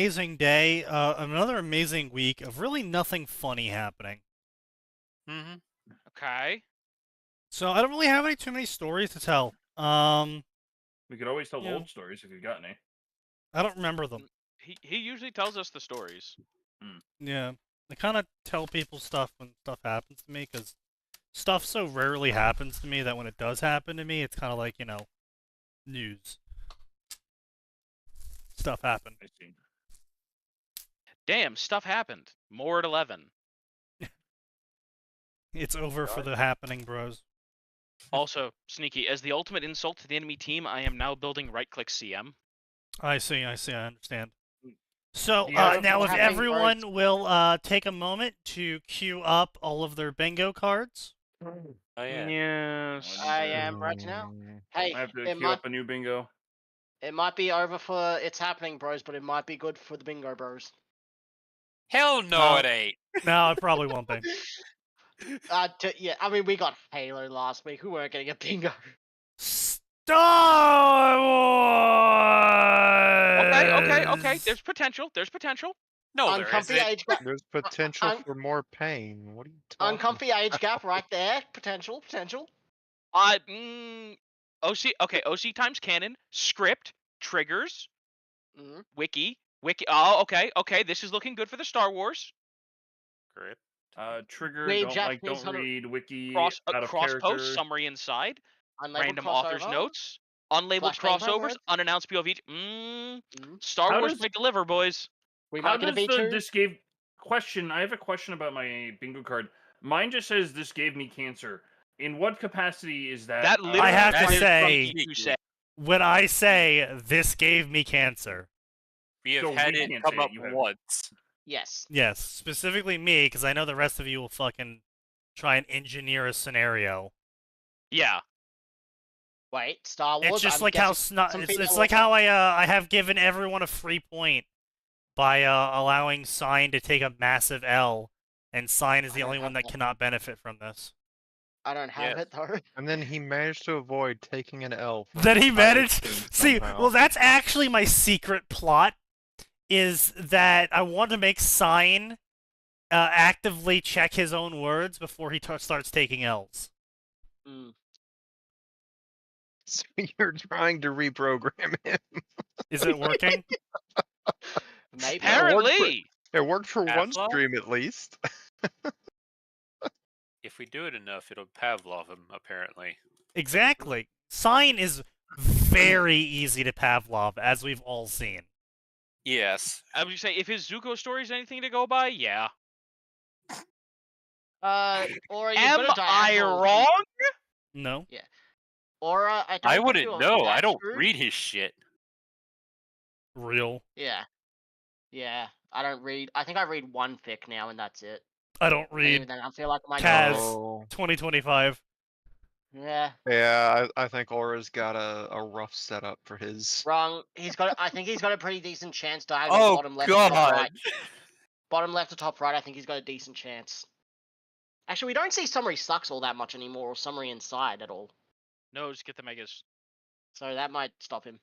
Amazing day, another amazing week of really nothing funny happening. Mm-hmm. Okay. So I don't really have too many stories to tell. We could always tell Yeah. old stories if you've got any. I don't remember them. He usually tells us the stories. Yeah, I kind of tell people stuff when stuff happens to me, because stuff so rarely happens to me that when it does happen to me, it's kind of like, news. Stuff happened. I see. Damn, stuff happened. More at 11. It's over for the happening, bros. Also, Sneaky, as the ultimate insult to the enemy team, I am now building right-click CM. I see, I understand. So, Yeah, now if happening, everyone will take a moment to queue up all of their bingo cards. Oh yeah. Yes. I am right now. Hey, I have to it queue up a new bingo. might be over for It's Happening Bros, but it might be good for the Bingo Bros. Hell no, it ain't. No, it probably won't be. Yeah, I mean, we got Halo last week. Who weren't getting a bingo? Star Wars! Okay. There's potential. No, there Uncomfy isn't. age gap. There's potential for more pain. What are you talking Uncomfy age gap right there. Potential. OC. Okay, OC times canon, script, triggers, Mm. wiki. Oh, okay. This is looking good for the Star Wars. Grip. Trigger, Wait, don't Japanese don't 100 read wiki Cross out of post character. summary inside. Unlabeled Random crossover. author's notes. Unlabeled Flashbang by crossovers. words. Unannounced POV. Star How Wars does- might deliver, boys. We How might get a does V2. this gave question? I have a question about my bingo card. Mine just says this gave me cancer. In what capacity is that? That literally I have to requires say- something to say. When I say this gave me cancer, We have So had we it can't come say up you have- once. Yes. yes, specifically me, because I know the rest of you will fucking try and engineer a scenario. Yeah. Wait, Star Wars. It's just I'm like how guessing some it's female like author- how I have given everyone a free point by allowing Sign to take a massive L, and Sign is the only one that cannot benefit from this. I don't have Yes. it though. And then he managed to avoid taking an L. from That he the pirate managed. team See, somehow. well, that's actually my secret plot. Is that I want to make Sign actively check his own words before he starts taking L's. Mm. So you're trying to reprogram him. Is it working? Maybe. Apparently. It worked for one Pavlov? stream at least. If we do it enough, it'll Pavlov him, apparently. Exactly. Sign is very easy to Pavlov, as we've all seen. Yes. I would say if his Zuko story is anything to go by, yeah. Or you Am got a I diagonal- wrong? No. Or I I don't think wouldn't you're know. that I don't screwed. read his shit. Real. Yeah. I don't read. I think I read one fic now, and that's it. I don't And even read then, I feel like my Kaz. Oh. 2025. Yeah, Yeah, I think Aura's got a rough setup for his. wrong. I think he's got a pretty decent chance. Diagonal Oh, bottom left, top God. right. Bottom left to top right. I think he's got a decent chance. Actually, we don't see summary sucks all that much anymore, or summary inside at all. No, just get the megas. So that might stop him.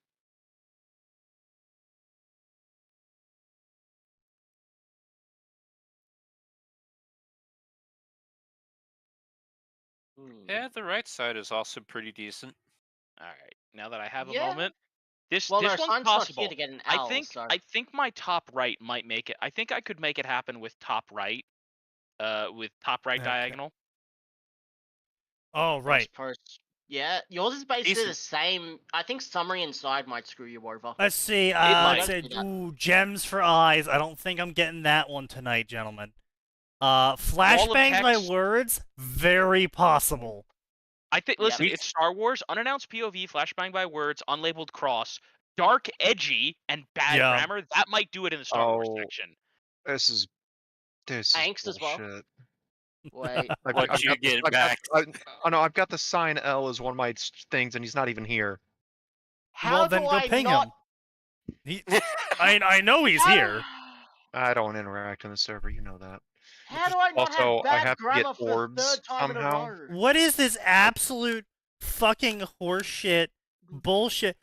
Yeah, the right side is also pretty decent. Alright, now that I have a Yeah. moment. This Well, no, one's Sign's not possible. here to get an L. So. I think my top right might make it. I think I could make it happen with top right. With top right Okay. diagonal. Oh, right. Yeah, yours is basically Decent. the same. I think summary inside might screw you over. Let's see. might. Let's say, Do that. ooh, gems for eyes. I don't think I'm getting that one tonight, gentlemen. Flashbangs by text. words, very possible. I think. Yeah. Listen, it's Star Wars, unannounced POV, flashbang by words, unlabeled cross, dark, edgy, and bad Yeah. grammar. That might do it in the Star Wars Oh. section. This is Angst as well. bullshit. Wait, Once you get back. Oh no, I've got the sign L as one of my things, and he's not even here. how Well, then do go I ping not? him. He, I know he's here. I don't interact on the server, you know that. How do I not Also, have I bad have to get grammar for the orbs third time somehow. in a row? What is this absolute fucking horseshit bullshit?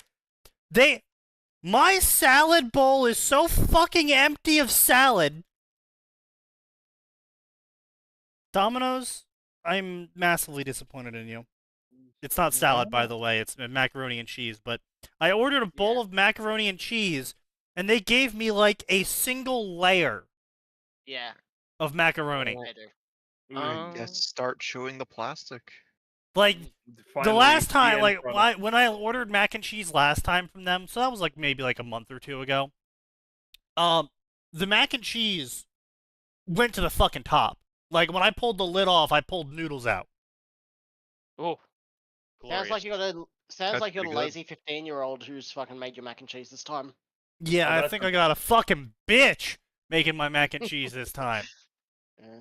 My salad bowl is so fucking empty of salad. Domino's, I'm massively disappointed in you. It's not salad, by the way. It's macaroni and cheese. But I ordered a bowl of macaroni and cheese, and they gave me like a single layer Yeah. of macaroni. I do. Yes, start chewing the plastic. Like Finally, the last time, end like product. when I ordered mac and cheese last time from them, so that was like maybe like a month or two ago. The mac and cheese went to the fucking top. Like when I pulled the lid off, I pulled noodles out. Oh. Sounds like you got a That's you're a pretty good. lazy 15-year-old who's fucking made your mac and cheese this time. Yeah, Oh, I that's think a- I got a fucking bitch making my mac and cheese this time. Yeah.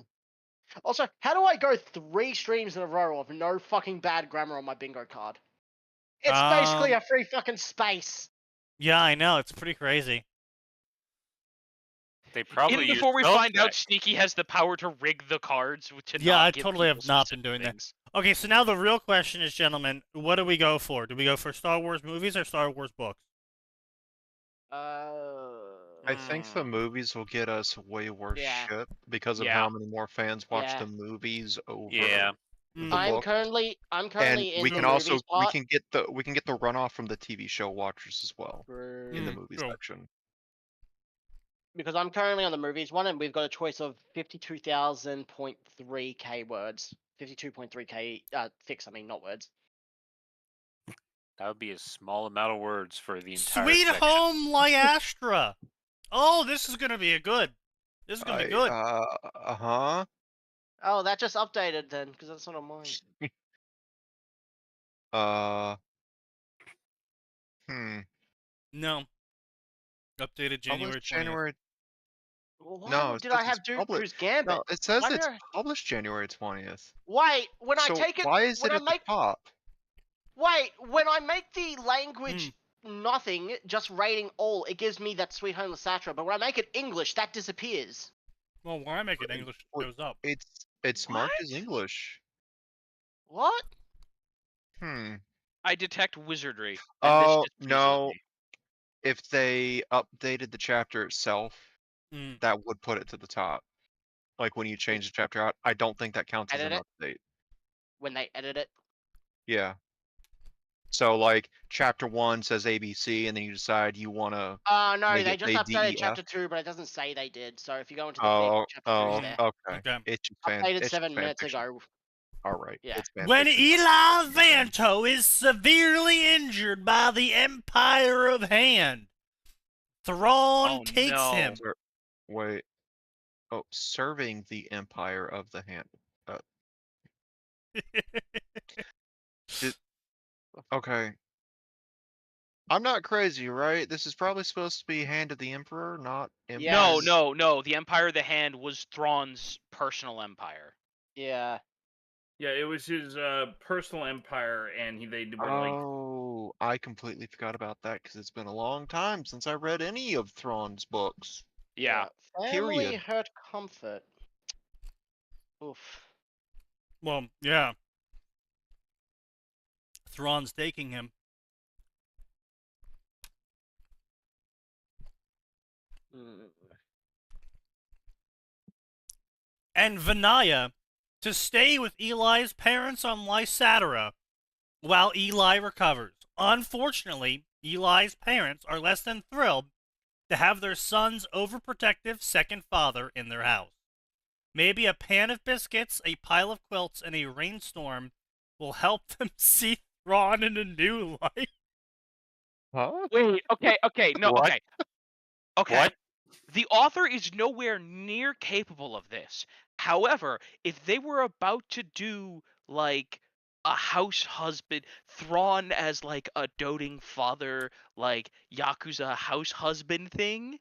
Also, how do I go 3 streams in a row of no fucking bad grammar on my bingo card? It's basically a free fucking space. Yeah, I know. It's pretty crazy. They probably Even use before we spell find out, check. Sneaky has the power to rig the cards to Yeah, not I give totally have people not been specific doing that. things. Okay, so now the real question is, gentlemen, what do we go for? Do we go for Star Wars movies or Star Wars books? I think the movies will get us way worse Yeah. shit because of Yeah. how many more fans watch Yeah. the movies over Yeah. the Mm. I'm book. currently And in we the can also movies part. we can get the runoff from the TV show watchers as well in the movie true. section. Because I'm currently on the movies one, and we've got a choice of 52,000.3k words. 52.3k fix, I mean, not words. That would be a small amount of words for the entire Sweet section. Home Lyastra. Oh, this is gonna be good. This is gonna be good. Uh-huh. Oh, that just updated then, because that's not on mine. No. Updated January 20th. Published January. Why No, it did says I have it's published. Dooku's Gambit? No, it says Why it's did I- published January 20th. Wait, when I So take it, why is when it I at make the top? wait, when I make the language nothing, just rating all, it gives me that Sweet Home Alabama. But when I make it English, that disappears. Well, why make it English? It goes up. It's marked as What? English. What? I detect wizardry. and this Oh just pleases no! me. If they updated the chapter itself, Mm. that would put it to the top. Like when you change the chapter out, I don't think that counts as Edit an it? update. When they edit it? Yeah. So like chapter 1 says ABC, and then you decide you want to. No, Make they it just say updated DEF? chapter 2, but it doesn't say they did. So if you go into the Oh, thing, chapter 2 is there. okay. Okay. It's just Updated it's just 7 minutes fanfiction. ago. All right. Yeah. It's When fanfiction. Eli Vanto is severely injured by the Empire of Hand, Thrawn Oh, takes no. him. Wait. Oh, serving the Empire of the Hand. Okay. I'm not crazy, right? This is probably supposed to be Hand of the Emperor, not Empire. Yes. No. The Empire of the Hand was Thrawn's personal empire. Yeah. Yeah, it was his personal empire, and they were like, Oh, I completely forgot about that because it's been a long time since I read any of Thrawn's books. Yeah. Family Period. hurt comfort. Oof. Well, yeah. Thrawn's taking him. And Vinaya to stay with Eli's parents on Lysatra while Eli recovers. Unfortunately, Eli's parents are less than thrilled to have their son's overprotective second father in their house. Maybe a pan of biscuits, a pile of quilts, and a rainstorm will help them see Thrawn in a new light. Huh? Wait, okay, no, What? okay. Okay. What? The author is nowhere near capable of this. However, if they were about to do, like, a house husband, Thrawn as, like, a doting father, like, Yakuza house husband thing,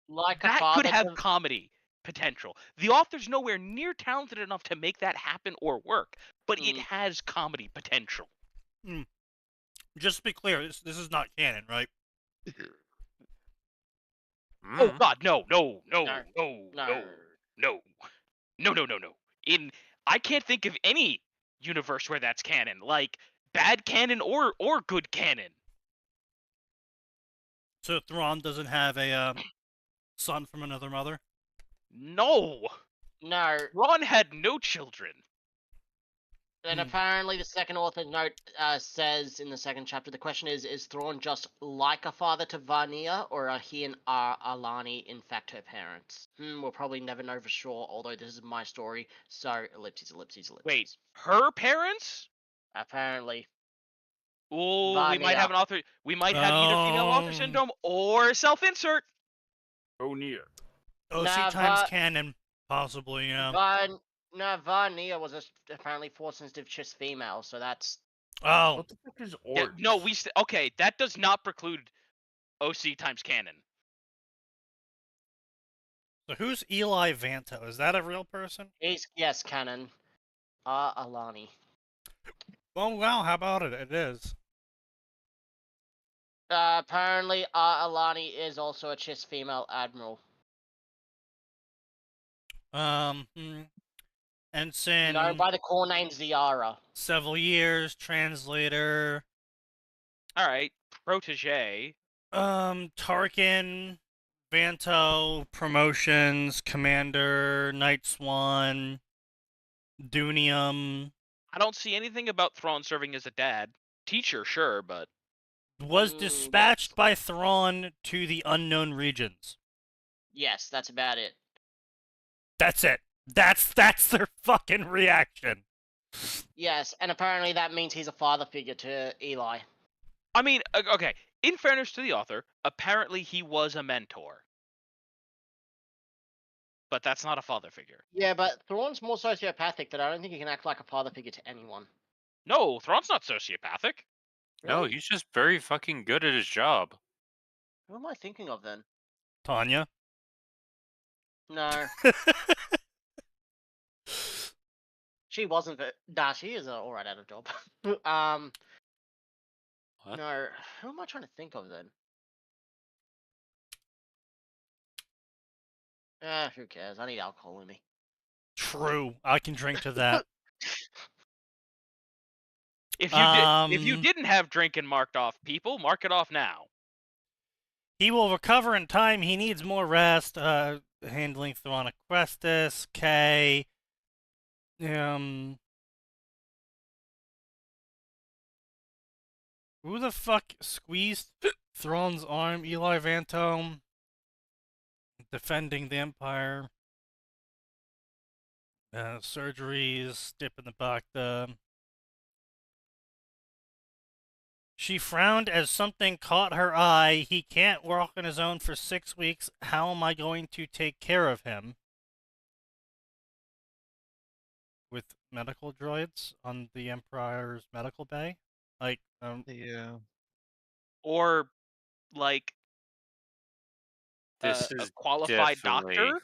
Like a that father could have to- comedy potential. The author's nowhere near talented enough to make that happen or work, but it has comedy potential. Just to be clear, this is not canon, right? Oh Mm. God, no. I can't think of any universe where that's canon, like bad canon or good canon. So Thrawn doesn't have a son from another mother? No! No. Ron had no children. And apparently the second author note says in the second chapter, the question is Thrawn just like a father to Varnia, or are he and Alani in fact her parents? We'll probably never know for sure, although this is my story, so ellipses, ellipses, ellipses. Wait, her parents? Apparently. Oh, we might have an author. We might have either female author syndrome or self-insert. Oh, near. OC Nah, times canon, possibly, yeah. Varnia was apparently force-sensitive cis female, so that's... Oh. What the fuck is Yeah, Ord? no, okay, that does not preclude OC times canon. So who's Eli Vanto? Is that a real person? Yes, canon. Alani. Oh, wow, how about it? It is. Apparently, Alani is also a cis female admiral. Ensign. No, by the core name Ziara. Several years, translator. Alright, protege. Tarkin, Vanto, promotions, commander, Night Swan, Dunium. I don't see anything about Thrawn serving as a dad. Teacher, sure, but... Was dispatched by Thrawn to the unknown regions. Yes, that's about it. That's it. That's their fucking reaction. Yes, and apparently that means he's a father figure to Eli. I mean, okay, in fairness to the author, apparently he was a mentor. But that's not a father figure. Yeah, but Thrawn's more sociopathic that I don't think he can act like a father figure to anyone. No, Thrawn's not sociopathic. No, Really? he's just very fucking good at his job. Who am I thinking of then? Tanya. No. She wasn't. Nah, she is alright at her job. What? No. Who am I trying to think of then? Who cares? I need alcohol in me. True. I can drink to that. If you didn't have drinking marked off, people, mark it off now. He will recover in time. He needs more rest. Handling Thrawn Questus. K. Who the fuck squeezed Thrawn's arm? Eli Vanto. Defending the Empire. Surgeries. Dip in the bathtub. She frowned as something caught her eye. He can't walk on his own for 6 weeks. How am I going to take care of him? With medical droids on the Empire's medical bay? Like, Yeah. Or, like, This a is qualified definitely... doctor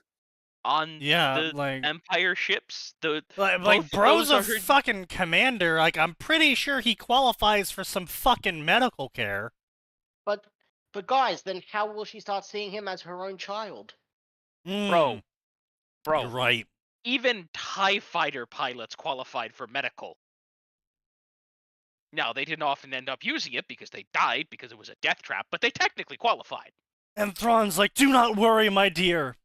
on yeah, the like... Empire ships. Like, bro's a are fucking commander. Like, I'm pretty sure he qualifies for some fucking medical care. But guys, then how will she start seeing him as her own child? Bro. You're right. Even TIE fighter pilots qualified for medical. Now, they didn't often end up using it because they died because it was a death trap, but they technically qualified. And Thrawn's like, do not worry, my dear.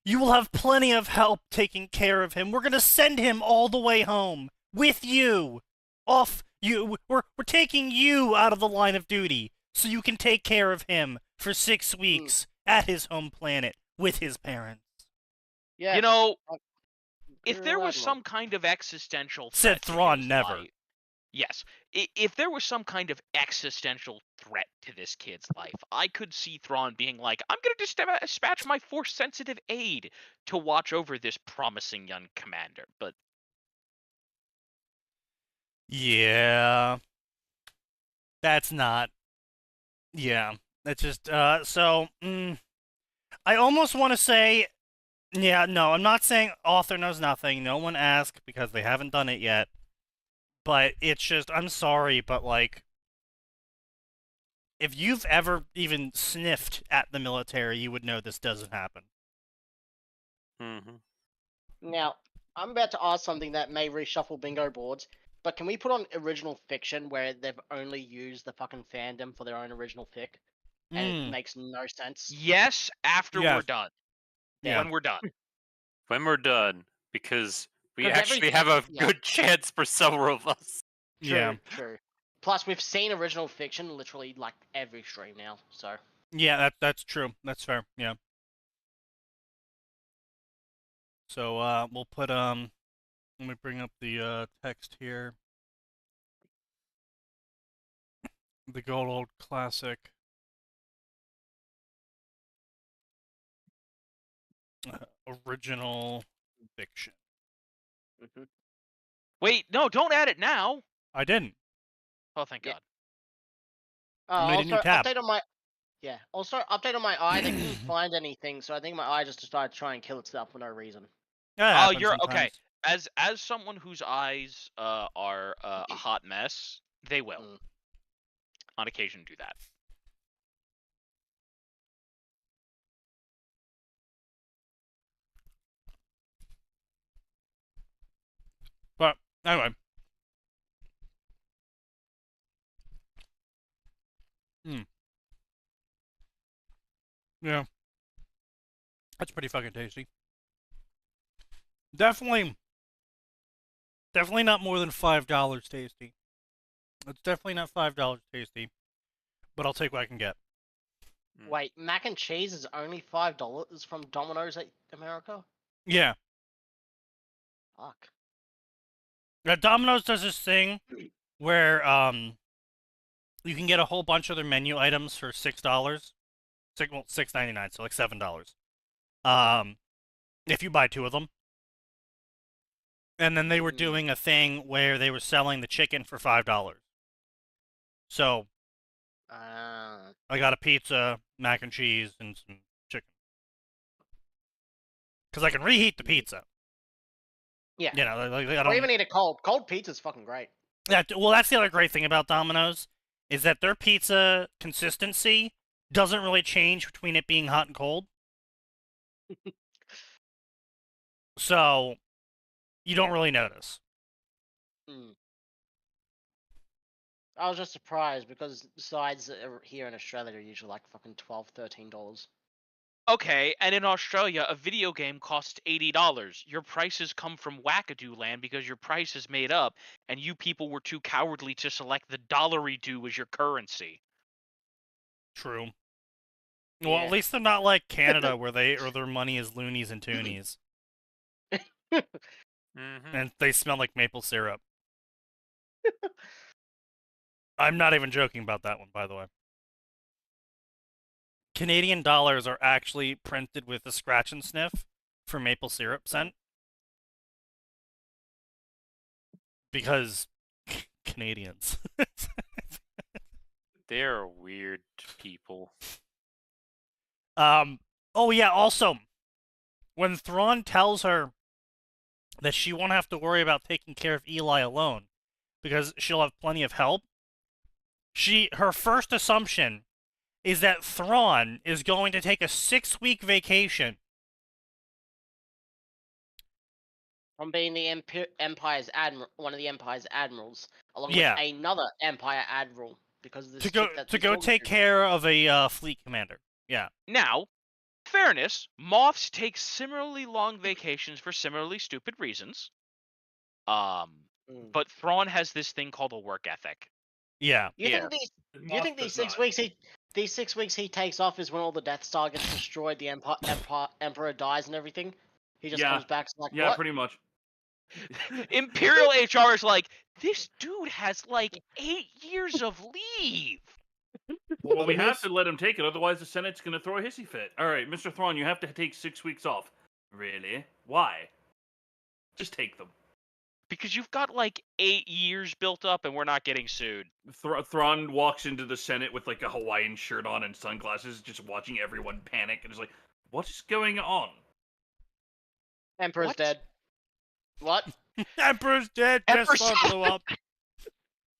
You will have plenty of help taking care of him. We're gonna send him all the way home. With you. We're taking you out of the line of duty so you can take care of him for 6 weeks at his home planet with his parents. Yeah. You know, if there was some kind of existential threat Said Thrawn to never. Life, yes. If there was some kind of existential threat to this kid's life, I could see Thrawn being like, I'm going to dispatch my force-sensitive aide to watch over this promising young commander, but... Yeah. That's not... Yeah. That's just, I almost want to say... Yeah, no, I'm not saying author knows nothing. No one asked because they haven't done it yet. But it's just, I'm sorry, but like, if you've ever even sniffed at the military, you would know this doesn't happen. Now, I'm about to ask something that may reshuffle bingo boards, but can we put on original fiction where they've only used the fucking fandom for their own original fic? and it Mm. makes no sense. Yes, after we're Yes. done. Yeah. When we're done. When we're done, because we 'Cause every actually have a yeah. good chance for several of us. True, Yeah. true. Plus, we've seen original fiction literally like every stream now, so. Yeah, that's true. That's fair. Yeah. So we'll put let me bring up the text here. The good old classic. Original fiction. Wait, no, don't add it now. I didn't. Oh, thank Yeah. God. I made a new Also, tab. update on my. Yeah. Also, update on my eye. They couldn't find anything, so I think my eye just decided to try and kill itself for no reason. That Oh, happens you're okay. sometimes. As someone whose eyes are a hot mess, they will Mm. on occasion do that. But anyway. Yeah. That's pretty fucking tasty. Definitely not more than $5 tasty. It's definitely not $5 tasty, but I'll take what I can get. Wait, mac and cheese is only $5 from Domino's America? Yeah. Fuck. Now, Domino's does this thing where you can get a whole bunch of their menu items for $6. $6.99, so like $7. If you buy 2 of them. And then they were doing a thing where they were selling the chicken for $5. So I got a pizza, mac and cheese, and some chicken. Because I can reheat the pizza. Yeah. You know, like, I Or don't even eat it cold. Cold pizza's fucking great. Well, that's the other great thing about Domino's, is that their pizza consistency doesn't really change between it being hot and cold. So, you don't really notice. I was just surprised because sides here in Australia are usually like fucking $12, $13. Okay, and in Australia, a video game costs $80. Your prices come from wackadoo land because your price is made up, and you people were too cowardly to select the dollary-do as your currency. True. Well, Yeah. at least they're not like Canada where their money is loonies and toonies. And they smell like maple syrup. I'm not even joking about that one, by the way. Canadian dollars are actually printed with a scratch and sniff for maple syrup scent. Because Canadians. They're weird people. Oh yeah, also, when Thrawn tells her that she won't have to worry about taking care of Eli alone, because she'll have plenty of help, her first assumption is that Thrawn is going to take a 6-week vacation. From being the Empire's admiral, one of the Empire's admirals, along Yeah. with another Empire admiral, because of this To go take care of a fleet commander. Yeah. Now, fairness, moths take similarly long vacations for similarly stupid reasons. But Thrawn has this thing called a work ethic. Yeah. You Here. think these 6 weeks he takes off is when all the Death Star gets destroyed, the Emperor dies and everything? He just comes back like, Yeah, what? pretty much. Imperial HR is like, this dude has like 8 years of leave. Well, we have to let him take it, otherwise the Senate's going to throw a hissy fit. All right, Mr. Thrawn, you have to take 6 weeks off. Really? Why? Just take them. Because you've got like 8 years built up and we're not getting sued. Thrawn walks into the Senate with like a Hawaiian shirt on and sunglasses, just watching everyone panic, and is like, what is going on? Emperor's dead. What? Emperor's dead. Emperor's Just blew up.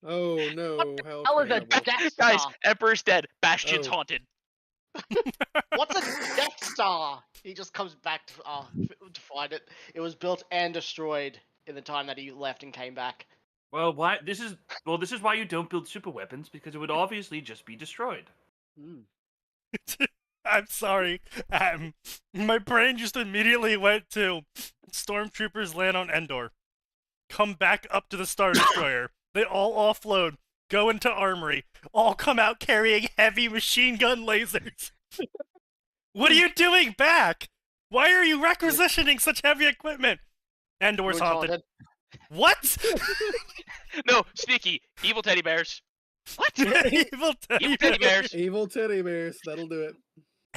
Oh no! How Hell is a terrible. Death Guys, Star? Emperor's dead. Bastion's Oh. haunted. What's a Death Star? He just comes back to find it. It was built and destroyed in the time that he left and came back. Well, why? This is why you don't build super weapons, because it would obviously just be destroyed. I'm sorry. My brain just immediately went to stormtroopers land on Endor, come back up to the Star Destroyer. They all offload, go into armory, all come out carrying heavy machine gun lasers. What are you doing back? Why are you requisitioning such heavy equipment? Endor's haunted. What? No, Sneaky, evil teddy bears. What? Evil Teddy bears. Evil teddy bears. That'll do it.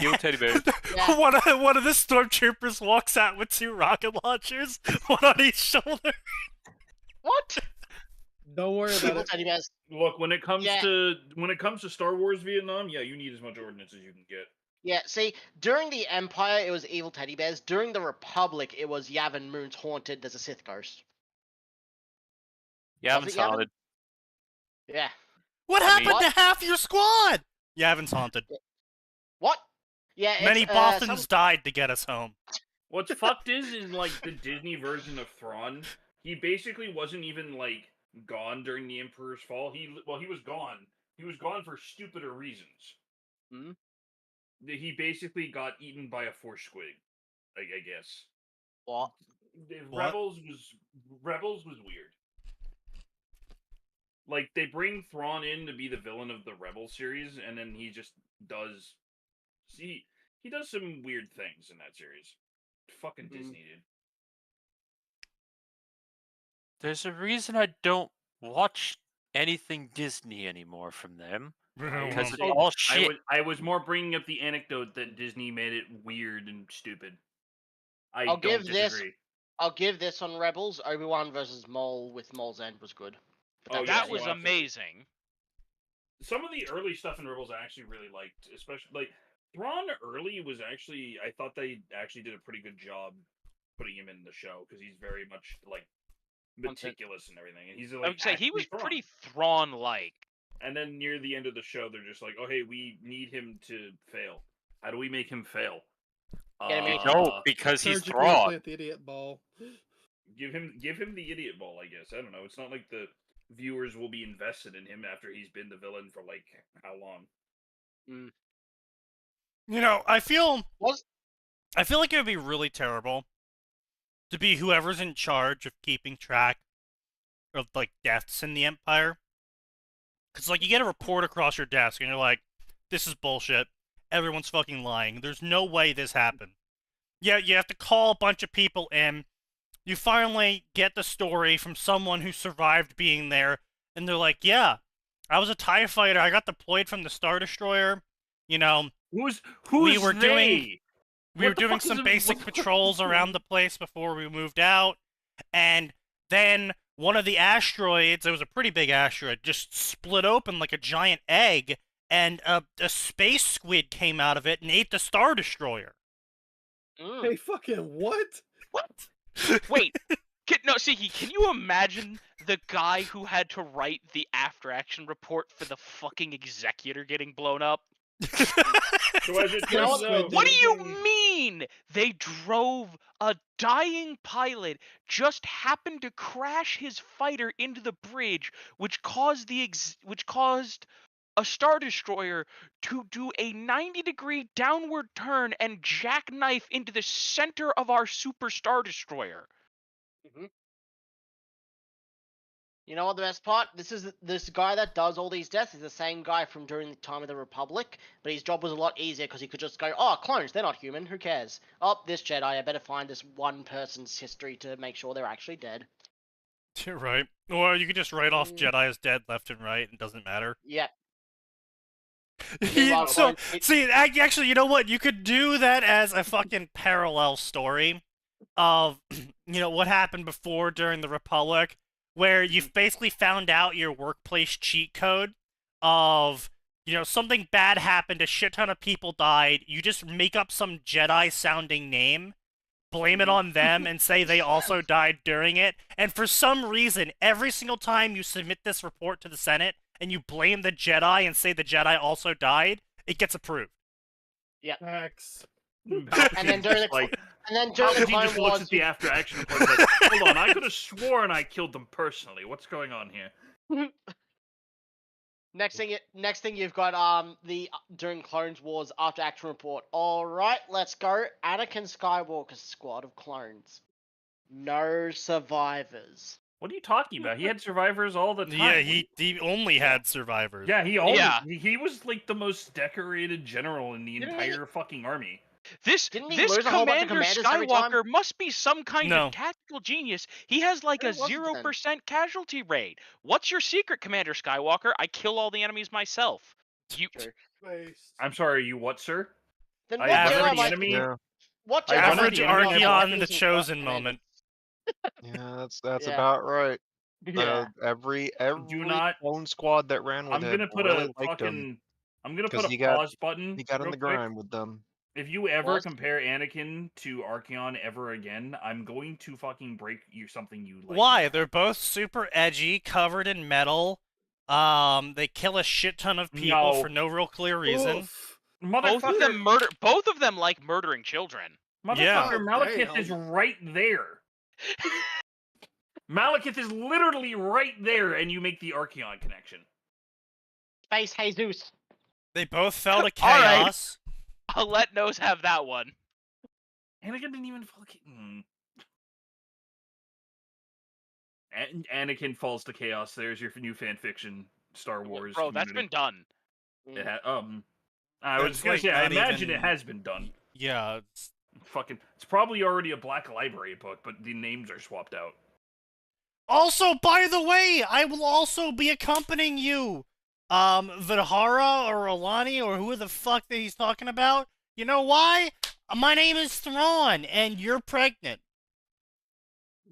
Evil teddy bears. Yeah. One of the stormtroopers walks out with 2 rocket launchers, one on each shoulder. What? Don't worry about Evil it. teddy bears. Look, when it comes Yeah. to Star Wars Vietnam, yeah, you need as much ordnance as you can get. Yeah, see, during the Empire, it was evil teddy bears. During the Republic, it was Yavin Moon's haunted. There's a Sith ghost. Yeah, Was I'm it Yavin? solid. Yeah. What I mean- happened to half your squad? Yavin's haunted. What? Yeah, it's, Many Bothans died to get us home. What's fucked is like the Disney version of Thrawn. He basically wasn't even like gone during the Emperor's Fall. He was gone. He was gone for stupider reasons. Hmm? He basically got eaten by a force squid. I guess. What? What? Rebels was weird. Like they bring Thrawn in to be the villain of the Rebel series, and then he just does. See, he does some weird things in that series. Fucking Disney, dude. There's a reason I don't watch anything Disney anymore from them. Because it's Oh, all shit. I was more bringing up the anecdote that Disney made it weird and stupid. I I'll don't give this- disagree. I'll give this on Rebels. Obi-Wan versus Maul with Maul's End was good. But Oh, that's yeah, That it. was well, absolutely. amazing. Some of the early stuff in Rebels I actually really liked, especially like Thrawn early was actually I thought they actually did a pretty good job putting him in the show because he's very much like meticulous and everything, and he's like I would say he actually was Thrawn. pretty Thrawn-like. And then near the end of the show, they're just like, "Oh, hey, we need him to fail. How do we make him fail? Get him in- No, because he's Surgically Thrawn. implant the idiot ball. Give him the idiot ball, I guess. I don't know. It's not like the viewers will be invested in him after he's been the villain for like how long? You know, I feel Was- like it would be really terrible to be whoever's in charge of keeping track of like deaths in the Empire. Cause like you get a report across your desk and you're like, this is bullshit. Everyone's fucking lying. There's no way this happened. Yeah, you have to call a bunch of people in. You finally get the story from someone who survived being there, and they're like, yeah, I was a TIE fighter. I got deployed from the Star Destroyer. You know, Who's We were doing- they? we What were the doing fuck is some a- basic what the fuck- patrols around the place before we moved out, and then one of the asteroids, it was a pretty big asteroid, just split open like a giant egg, and a space squid came out of it and ate the Star Destroyer. Mm. Hey, fucking what? What? Wait. No, Sneaky, can you imagine the guy who had to write the after-action report for the fucking executor getting blown up? So as it You know turns what? out, What do you mean? They drove a dying pilot, just happened to crash his fighter into the bridge, which caused a Star Destroyer to do a 90-degree downward turn and jackknife into the center of our Super Star Destroyer? You know what the best part? This guy that does all these deaths is the same guy from during the time of the Republic, but his job was a lot easier because he could just go, oh, clones, they're not human, who cares? Oh, this Jedi, I better find this one person's history to make sure they're actually dead. You're right. Or you could just write off Mm. Jedi as dead left and right, and it doesn't matter. Yeah. So, see, actually, you know what? You could do that as a fucking parallel story of, you know, what happened before during the Republic, where you've basically found out your workplace cheat code of, you know, something bad happened, a shit ton of people died, you just make up some Jedi-sounding name, blame it on them, and say they also died during it, and for some reason, every single time you submit this report to the Senate, and you blame the Jedi and say the Jedi also died, it gets approved. Facts. And then during the like, and then during the he Clone just looks Wars, at the after action report and is like, hold on, I could have sworn I killed them personally. What's going on here? Next thing you've got the during Clones Wars after action report. All right, let's go. Anakin Skywalker's squad of clones. No survivors. What are you talking about? He had survivors all the time. Yeah, he only had survivors. Yeah, he always Yeah. he was like the most decorated general in the Didn't entire fucking army. This Didn't he this lose a whole bunch of Commander commanders every time? Skywalker must be some kind No. of tactical genius. He has like Who a was it then? 0% casualty rate. What's your secret, Commander Skywalker? I kill all the enemies myself. You True. Based. I'm sorry, you what, sir? Then I what average Jedi the might- enemy. Yeah, What I Jedi run Average the might enemy be Archeon using the for chosen commanders? moment. yeah, that's Yeah. about right. Yeah. Every not- clone squad that ran with I'm him gonna put really a liked him fucking. I'm gonna 'cause put a he got- pause button. he got in real the quick. grind with them. If you ever Pause. compare Anakin to Archeon ever again, I'm going to fucking break you something you like. Why? They're both super edgy, covered in metal. They kill a shit ton of people No. for no real clear reason. Oof. Motherfucker, Both of them like murdering children. Motherfucker, Yeah. Malekith is Damn. right there. Malekith is literally right there, and you make the Archeon connection. Space Jesus. They both fell to All right. chaos. I'll let Nose have that one. Anakin didn't even fucking. Anakin falls to chaos. There's your new fanfiction, Star Wars. Bro, that's community. been done. It I was That's gonna like say, I not imagine even- it has been done. Yeah. It's probably already a Black Library book, but the names are swapped out. Also, by the way, I will also be accompanying you. Vidhara or Alani or who the fuck that he's talking about. You know why? My name is Thrawn, and you're pregnant.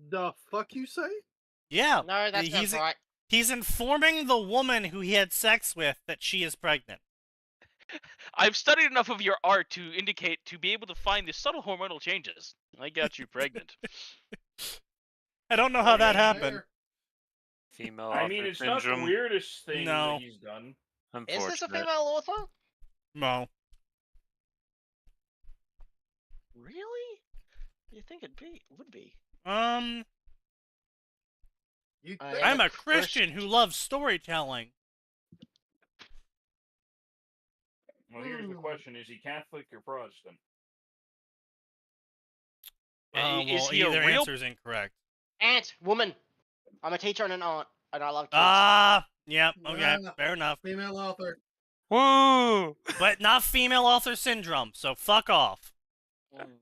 The fuck you say? Yeah. No, that's he's, not right. He's informing the woman who he had sex with that she is pregnant. I've studied enough of your art to be able to find the subtle hormonal changes. I got you pregnant. I don't know how that Fair. happened. Female I mean, author it's not syndrome. the weirdest thing No. that he's done. Is this a Unfortunate. female author? No. Really? You think would be? You I think- am I'm a Christian who loves storytelling. Well, here's the question: is he Catholic or Protestant? Is Well, he a either real- answer is incorrect. Aunt, woman. I'm a teacher and an aunt, and I love kids. Yeah, okay, Ah. fair enough. Female author. Woo! But not female author syndrome, so fuck off. Mm.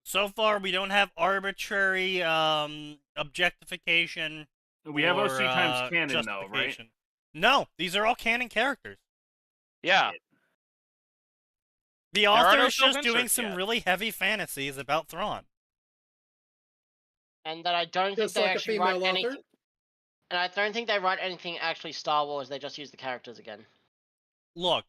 So far, we don't have arbitrary objectification. We have or, OC times canon, though, right? justification. No, these are all canon characters. Yeah. The are author no is just doing self-inserts some yet. really heavy fantasies about Thrawn. And that I don't think Just they like a actually write female anything. author. And I don't think they write anything actually Star Wars. They just use the characters again. Look,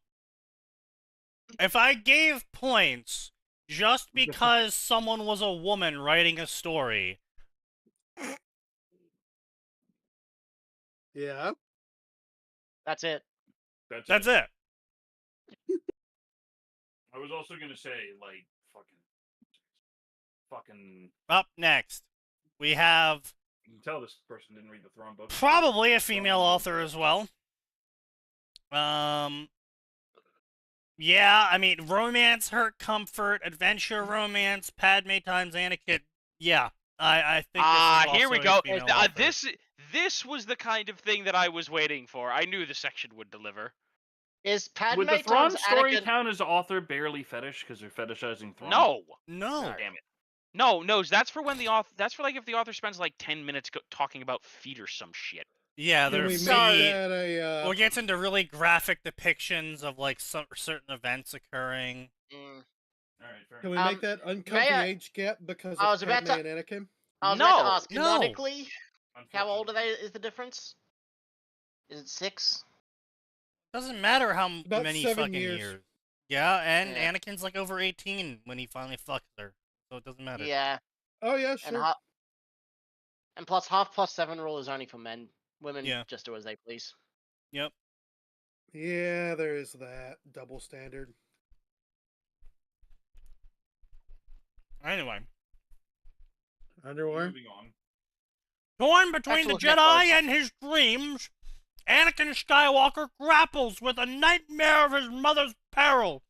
if I gave points just because someone was a woman writing a story, Yeah. That's it. that's it. I was also gonna say, like, fucking. Up next, we have You can tell this person didn't read the Thrawn book. probably a female author as well. Yeah, I mean, romance, hurt, comfort, adventure, romance, Padme times Anakin. Yeah, I think. This is Here we also a go. female author. This was the kind of thing that I was waiting for. I knew the section would deliver. Is Padme Would the Thrawn times story Anakin? count as author barely fetish because they're fetishizing Thrawn? No. No. Damn it. No, that's for when the author. That's for like if the author spends like 10 minutes talking about feet or some shit. Yeah, Can they're we make feet. that a Or gets into really graphic depictions of like some certain events occurring. Mm. All right, fair Can we enough. make that uncomfy I- age gap because I of was about Padme to- and Anakin? I was about to No, ask, no. canonically, how old are Unfortunately. they? Is the difference? Is it 6? Doesn't matter how About many 7 fucking years. years. Yeah, and Yeah. Anakin's like over 18 when he finally fucks her, so it doesn't matter. Yeah, Oh yeah, and sure. and plus half plus 7 rule is only for men. Women Yeah. just do as they please. Yep. Yeah, there is that double standard. Anyway, Underwear. Moving on. torn between Actual the neck Jedi close. and his dreams, Anakin Skywalker grapples with a nightmare of his mother's peril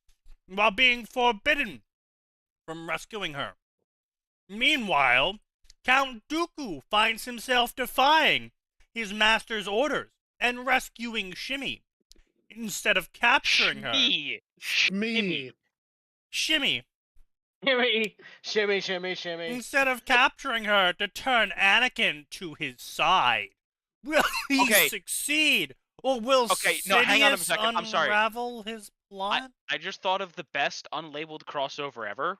while being forbidden from rescuing her. Meanwhile, Count Dooku finds himself defying his master's orders and rescuing Shimmy instead of capturing her. Me. Shimmy. Shimmy. Instead of capturing her to turn Anakin to his side. Will he Okay. succeed? Or will Okay, no, hang on a Sidious second, I'm sorry. unravel his plot? I just thought of the best unlabeled crossover ever.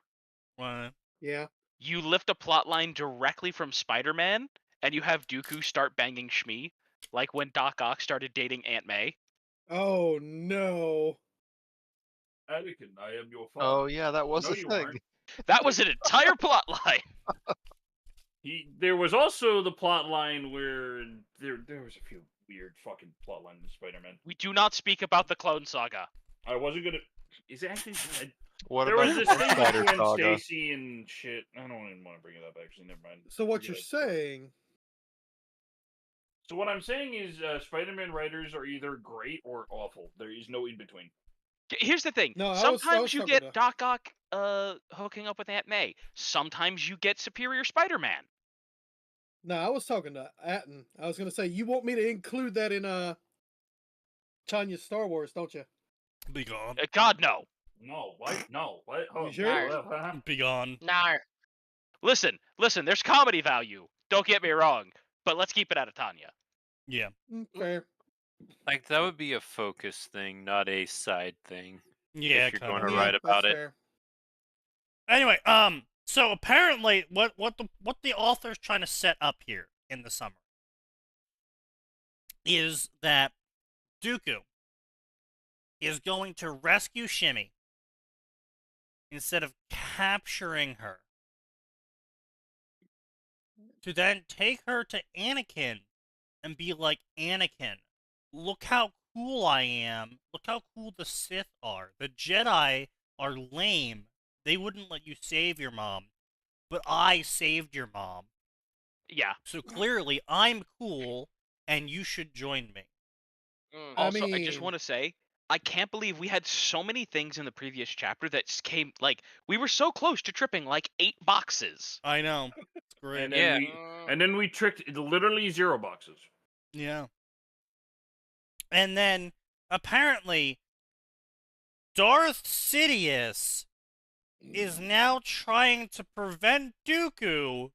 What? Yeah. You lift a plotline directly from Spider-Man, and you have Dooku start banging Shmi, like when Doc Ock started dating Aunt May. Oh no. Anakin, I am your Oh father. yeah, that was No, a you thing. aren't. That was an entire plotline. There was also the plot line where there was a few weird fucking plot lines in Spider-Man. We do not speak about the Clone Saga. I wasn't gonna. Is it actually? What There about was the this thing Spider with Gwen Saga? Stacy and shit. I don't even want to bring it up. Actually, never mind. So what you're Forget it. saying? So what I'm saying is, Spider-Man writers are either great or awful. There is no in between. Here's the thing. No, I was Sometimes you talking get to- Doc Ock hooking up with Aunt May. Sometimes you get Superior Spider-Man. No, I was talking to Atin. I was gonna say you want me to include that in Tanya's Star Wars, don't you? Be gone. God, no. No, what? No, what? Oh, sure? Be gone. No. Listen, there's comedy value. Don't get me wrong. But let's keep it out of Tanya. Yeah. Fair. Like that would be a focus thing, not a side thing. Yeah, If you're kinda. going to Yeah, write about that's it. fair. Anyway, so apparently what the author's trying to set up here in the summer is that Dooku is going to rescue Shimmy instead of capturing her, to then take her to Anakin and be like, Anakin, look how cool I am. Look how cool the Sith are. The Jedi are lame. They wouldn't let you save your mom, but I saved your mom. Yeah. So clearly I'm cool and you should join me. I Also, I just mean- want to say, I can't believe we had so many things in the previous chapter that came, like, we were so close to tripping like 8 boxes. I know. It's great. And Yeah. then we tricked literally 0 boxes. Yeah. And then apparently Darth Sidious is now trying to prevent Dooku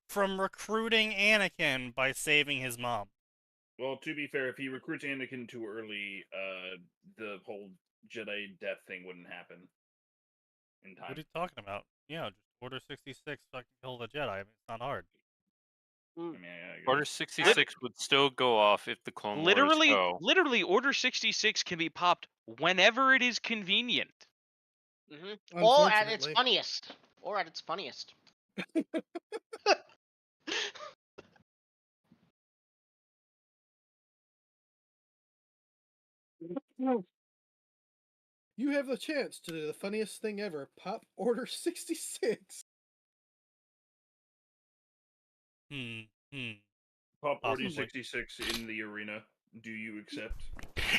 from recruiting Anakin by saving his mom. Well, to be fair, if he recruits Anakin too early, the whole Jedi death thing wouldn't happen in time. What are you talking about? Yeah, just Order 66 fucking kill the Jedi. I mean, it's not hard. I mean, I guess. Order 66 would still go off if the Clone Wars go. Literally, Order 66 can be popped whenever it is convenient. Or at its Unfortunately. funniest. Or at its funniest. You have the chance to do the funniest thing ever. Pop Order 66. Pop Order Possibly. 66 in the arena. Do you accept?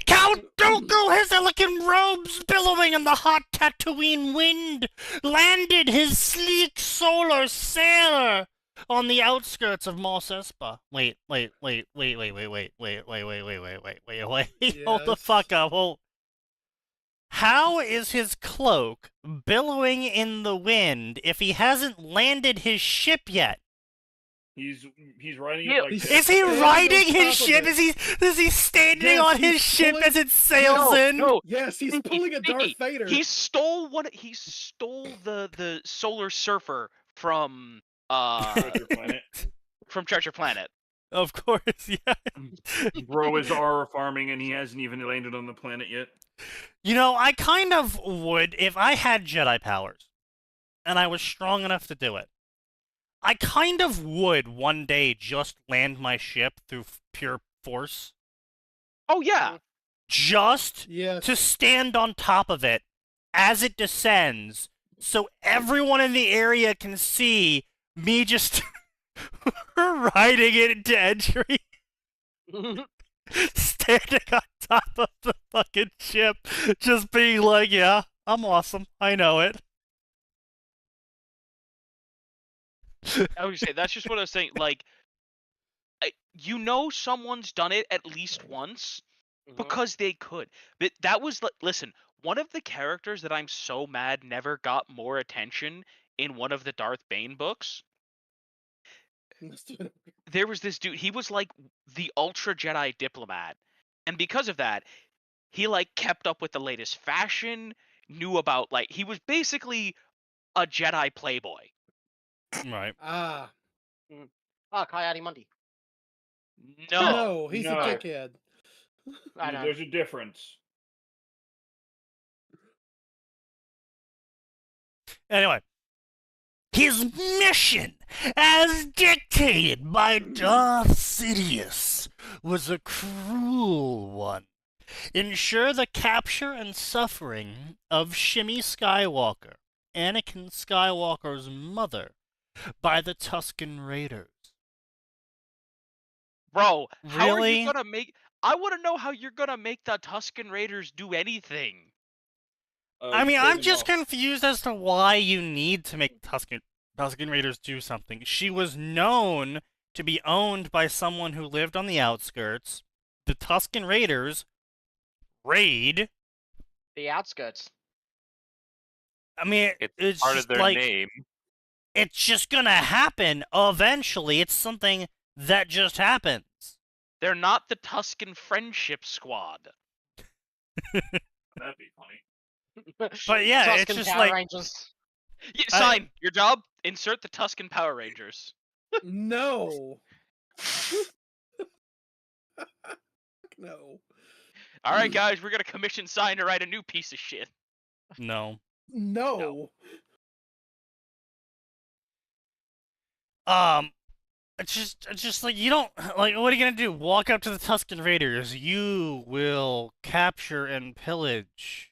Count Dooku, his elegant robes billowing in the hot Tatooine wind, landed his sleek solar sailor on the outskirts of Mos Espa. Wait. Hold the Yes. fuck up. How is his cloak billowing in the wind if he hasn't landed his ship yet? He's riding Yeah, it like he's- that. Is he Standing riding on his top of ship? it. Is he standing Yes, on his he's ship pulling- as it sails in? No, Yes, he's pulling a Darth Sneaky. Vader. He stole the Solar Surfer from Treasure Planet. from Treasure Planet. Of course, yeah. Bro is Aura farming and he hasn't even landed on the planet yet. You know, I kind of would, if I had Jedi powers, and I was strong enough to do it, I kind of would one day just land my ship through pure force. Oh yeah. Just Yes. to stand on top of it as it descends, so everyone in the area can see me just riding it into entry. standing on top of the fucking ship, just being like, yeah, I'm awesome. I know it. I would say that's just what I was saying. Like, you know, someone's done it at least once because they could. But that was listen. One of the characters that I'm so mad never got more attention in one of the Darth Bane books. There was this dude. He was like the Ultra Jedi diplomat, and because of that, he like kept up with the latest fashion. Knew about he was basically a Jedi playboy. Right. Ah, Coyote Mundi. no, he's No. a dickhead. I know. There's a difference. Anyway, his mission, as dictated by Darth Sidious, was a cruel one. Ensure the capture and suffering of Shimmy Skywalker, Anakin Skywalker's mother, by the Tusken Raiders. Bro, how are Really? you gonna make? I want to know how you're gonna make the Tusken Raiders do anything. I mean, You I'm pay them just off. confused as to why you need to make Tusken Raiders do something. She was known to be owned by someone who lived on the outskirts. The Tusken Raiders raid. The outskirts. I mean, It's part of just their like name. it's just gonna happen eventually. It's something that just happens. They're not the Tusken Friendship Squad. That'd be funny. But yeah, it's Tusken just Power like Yeah, Rangers. sign your job. Insert the Tusken Power Rangers. No. No. All right, guys, we're gonna commission Sign to write a new piece of shit. no. No. It's just like you don't like. What are you gonna do? Walk up to the Tusken Raiders? You will capture and pillage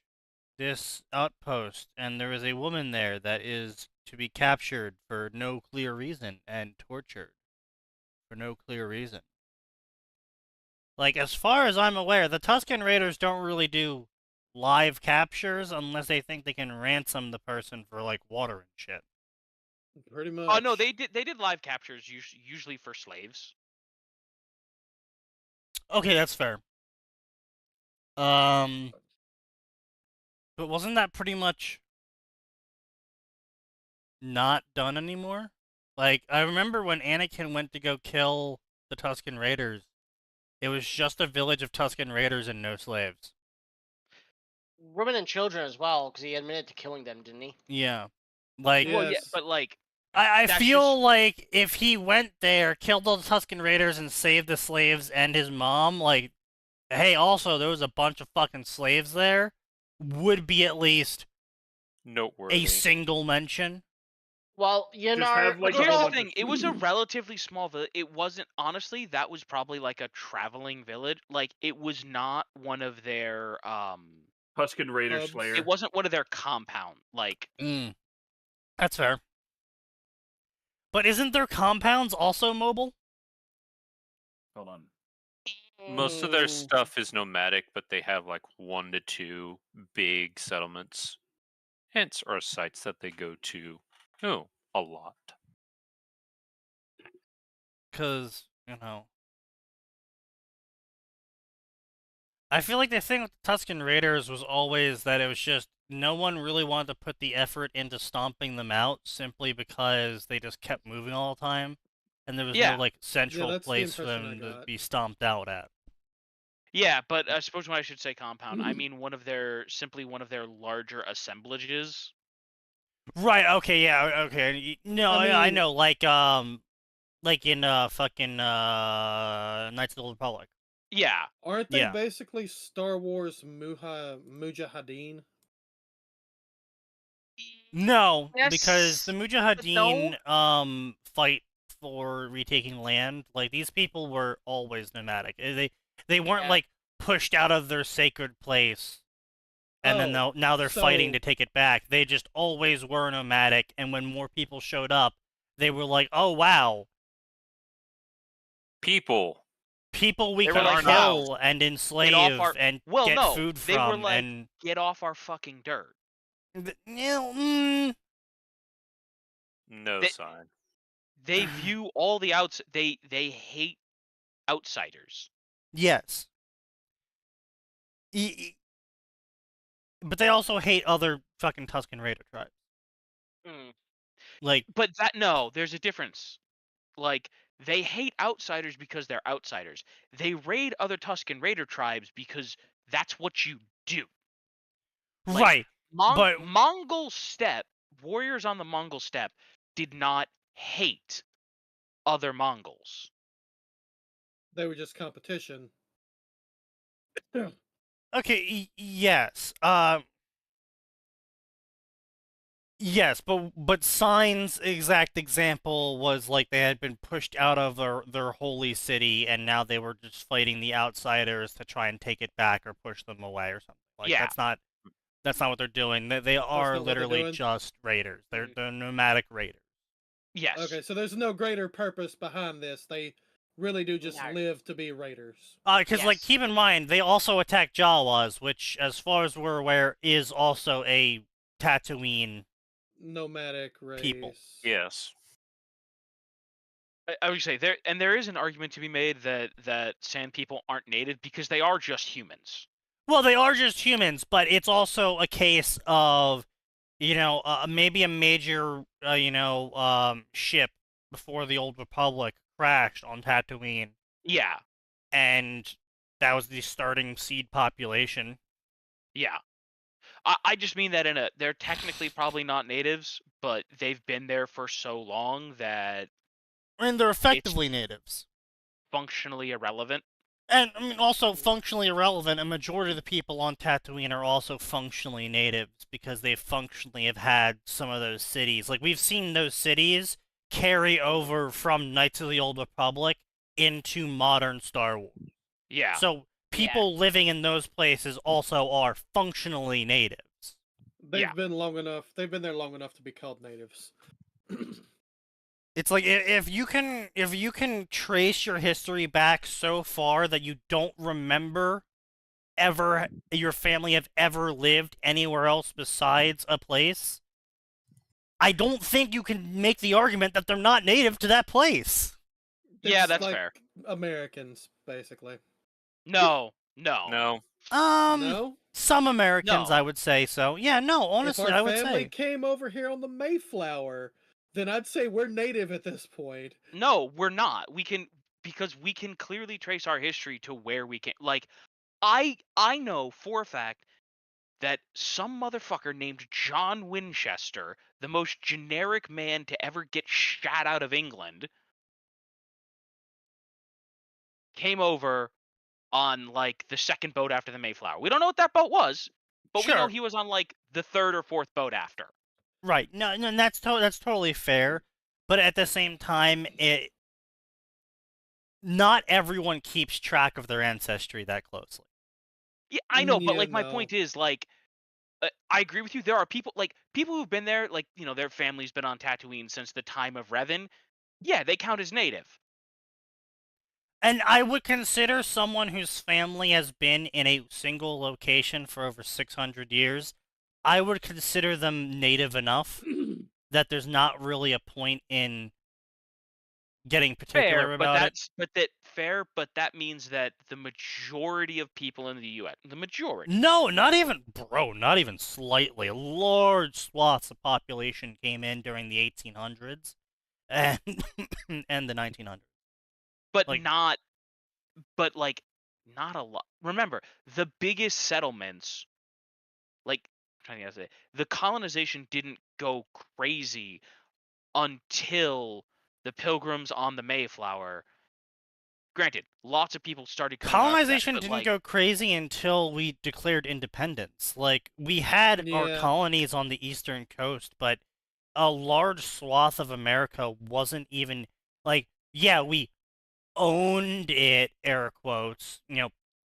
this outpost, and there is a woman there that is to be captured for no clear reason and tortured for no clear reason. Like, as far as I'm aware, the Tusken Raiders don't really do live captures unless they think they can ransom the person for like water and shit. Pretty much. Oh no, they did live captures usually for slaves. Okay, that's fair. But wasn't that pretty much not done anymore? Like, I remember when Anakin went to go kill the Tusken Raiders, it was just a village of Tusken Raiders and no slaves. Women and children as well, because he admitted to killing them, didn't he? Yeah. Like, Yeah. Well, yeah, Yes. but like, I that's feel just- like if he went there, killed all the Tusken Raiders, and saved the slaves and his mom, like, hey, also, there was a bunch of fucking slaves there, would be at least Noteworthy. a single mention. Well, you Just know, have, like, But a here's whole the bunch of thing: it was a relatively small village. It wasn't, honestly. That was probably like a traveling village. Like, it was not one of their Tusken Raider Hubs. Slayer. It wasn't one of their compound. Like, That's fair. But isn't their compounds also mobile? Hold on. Most of their stuff is nomadic, but they have like 1 to 2 big settlements, hence or sites that they go to. Oh, a lot. Because, I feel like the thing with the Tusken Raiders was always that it was just no one really wanted to put the effort into stomping them out simply because they just kept moving all the time. And there was Yeah. no, like, central that's the place for impression I them to got. be stomped out at. yeah, but I suppose when I should say compound, I mean one of their larger assemblages. Right, okay, yeah, okay. No, I mean- know, like in, fucking, Knights of the Old Republic. Yeah, Aren't they Yeah. basically Star Wars Mujahideen? No, Yes. because the Mujahideen fight for retaking land. Like, these people were always nomadic. They weren't Yeah. like pushed out of their sacred place and then now they're fighting so- to take it back. They just always were nomadic, and when more people showed up, they were like, "Oh wow." People. people we They can were like, kill and Get off enslave our. and Well, get no, food they were from, like, and get off our fucking dirt. mm, No They- sign. They view all the outs. They hate outsiders. yes. But they also hate other fucking Tuscan Raider tribes. Like, But there's a difference. Like, they hate outsiders because they're outsiders. They raid other Tuscan Raider tribes because that's what you do. Like, right. But Mongol steppe, warriors on the Mongol steppe did not hate other Mongols. They were just competition. okay, yes. Yes, but Sign's exact example was like they had been pushed out of their holy city, and now they were just fighting the outsiders to try and take it back or push them away or something. Like Yeah. that's not what they're doing. They are not what they're literally doing? just raiders. They're nomadic raiders. Yes. Okay, so there's no greater purpose behind this. They really do just No. live to be raiders. Because like Yes. keep in mind they also attack Jawas, which, as far as we're aware, is also a Tatooine. Nomadic race. People. Yes. I would say there is an argument to be made that Sand people aren't native because they are just humans. Well, they are just humans, but it's also a case of, maybe a major, ship before the Old Republic crashed on Tatooine, Yeah. and that was the starting seed population. Yeah. I just mean that they're technically probably not natives, but they've been there for so long that And they're effectively natives. functionally irrelevant. And, I mean, also functionally irrelevant, a majority of the people on Tatooine are also functionally natives, because they functionally have had some of those cities. Like, we've seen those cities carry over from Knights of the Old Republic into modern Star Wars. Yeah. So, people living in those places also are functionally natives. They've Yeah. been long enough. They've been there long enough to be called natives. It's like, if you can trace your history back so far that you don't remember your family have ever lived anywhere else besides a place, I don't think you can make the argument that they're not native to that place. Yeah, It's that's like fair. Americans, basically. No. No. No? Some Americans, No. I would say so. Yeah, no, honestly, if I our would family say. came over here on the Mayflower, then I'd say we're native at this point. No, we're not. Because we can clearly trace our history to where we can. Like, I know for a fact that some motherfucker named John Winchester, the most generic man to ever get shot out of England, came over on like the second boat after the Mayflower. We don't know what that boat was, but we know Sure. he was on like the third or fourth boat after. Right. No, that's totally fair. But at the same time, not everyone keeps track of their ancestry that closely. Yeah, I know, but Yeah, like my no. point is like I agree with you. There are people who've been there, like, their family's been on Tatooine since the time of Revan. Yeah, they count as native. And I would consider someone whose family has been in a single location for over 600 years, I would consider them native enough that there's not really a point in getting particular Fair, about it. But that means that the majority of people in the U.S., the majority. No, not even slightly. Large swaths of population came in during the 1800s and and the 1900s. But Like- not a lot. Remember, the biggest settlements, like, I'm trying to say, the colonization didn't go crazy until the Pilgrims on the Mayflower. Granted, lots of people started coming after that, Colonization but, didn't like, go crazy until we declared independence. Like, we had our Yeah. colonies on the eastern coast, but a large swath of America wasn't even, like, yeah, we owned it, air quotes.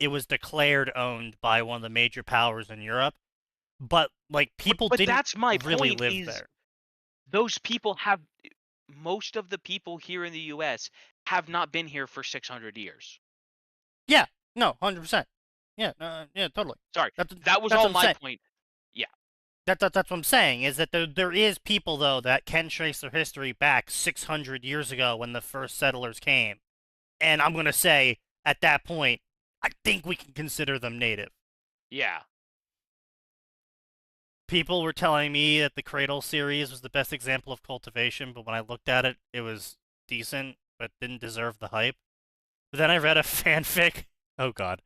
It was declared owned by one of the major powers in Europe, but, like, people but didn't that's my really point, live is there. those people have, most of the people here in the U.S. have not been here for 600 years. Yeah, no, 100%. Yeah, yeah, totally. Sorry, That's, that was that's all what I'm my saying. point. That's what I'm saying, is that there is people, though, that can trace their history back 600 years ago when the first settlers came. And I'm going to say, at that point, I think we can consider them native. Yeah. People were telling me that the Cradle series was the best example of cultivation, but when I looked at it, it was decent, but didn't deserve the hype. But then I read a fanfic, oh god,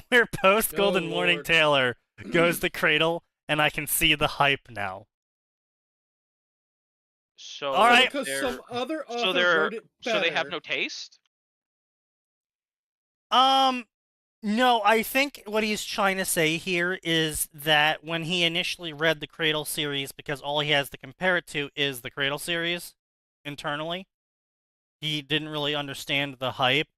where post Golden Morning Lord. Taylor goes to Cradle, and I can see the hype now. So All right. Because some other author so they're wrote it better. so they have no taste. No, I think what he's trying to say here is that when he initially read the Cradle series, because all he has to compare it to is the Cradle series internally, he didn't really understand the hype.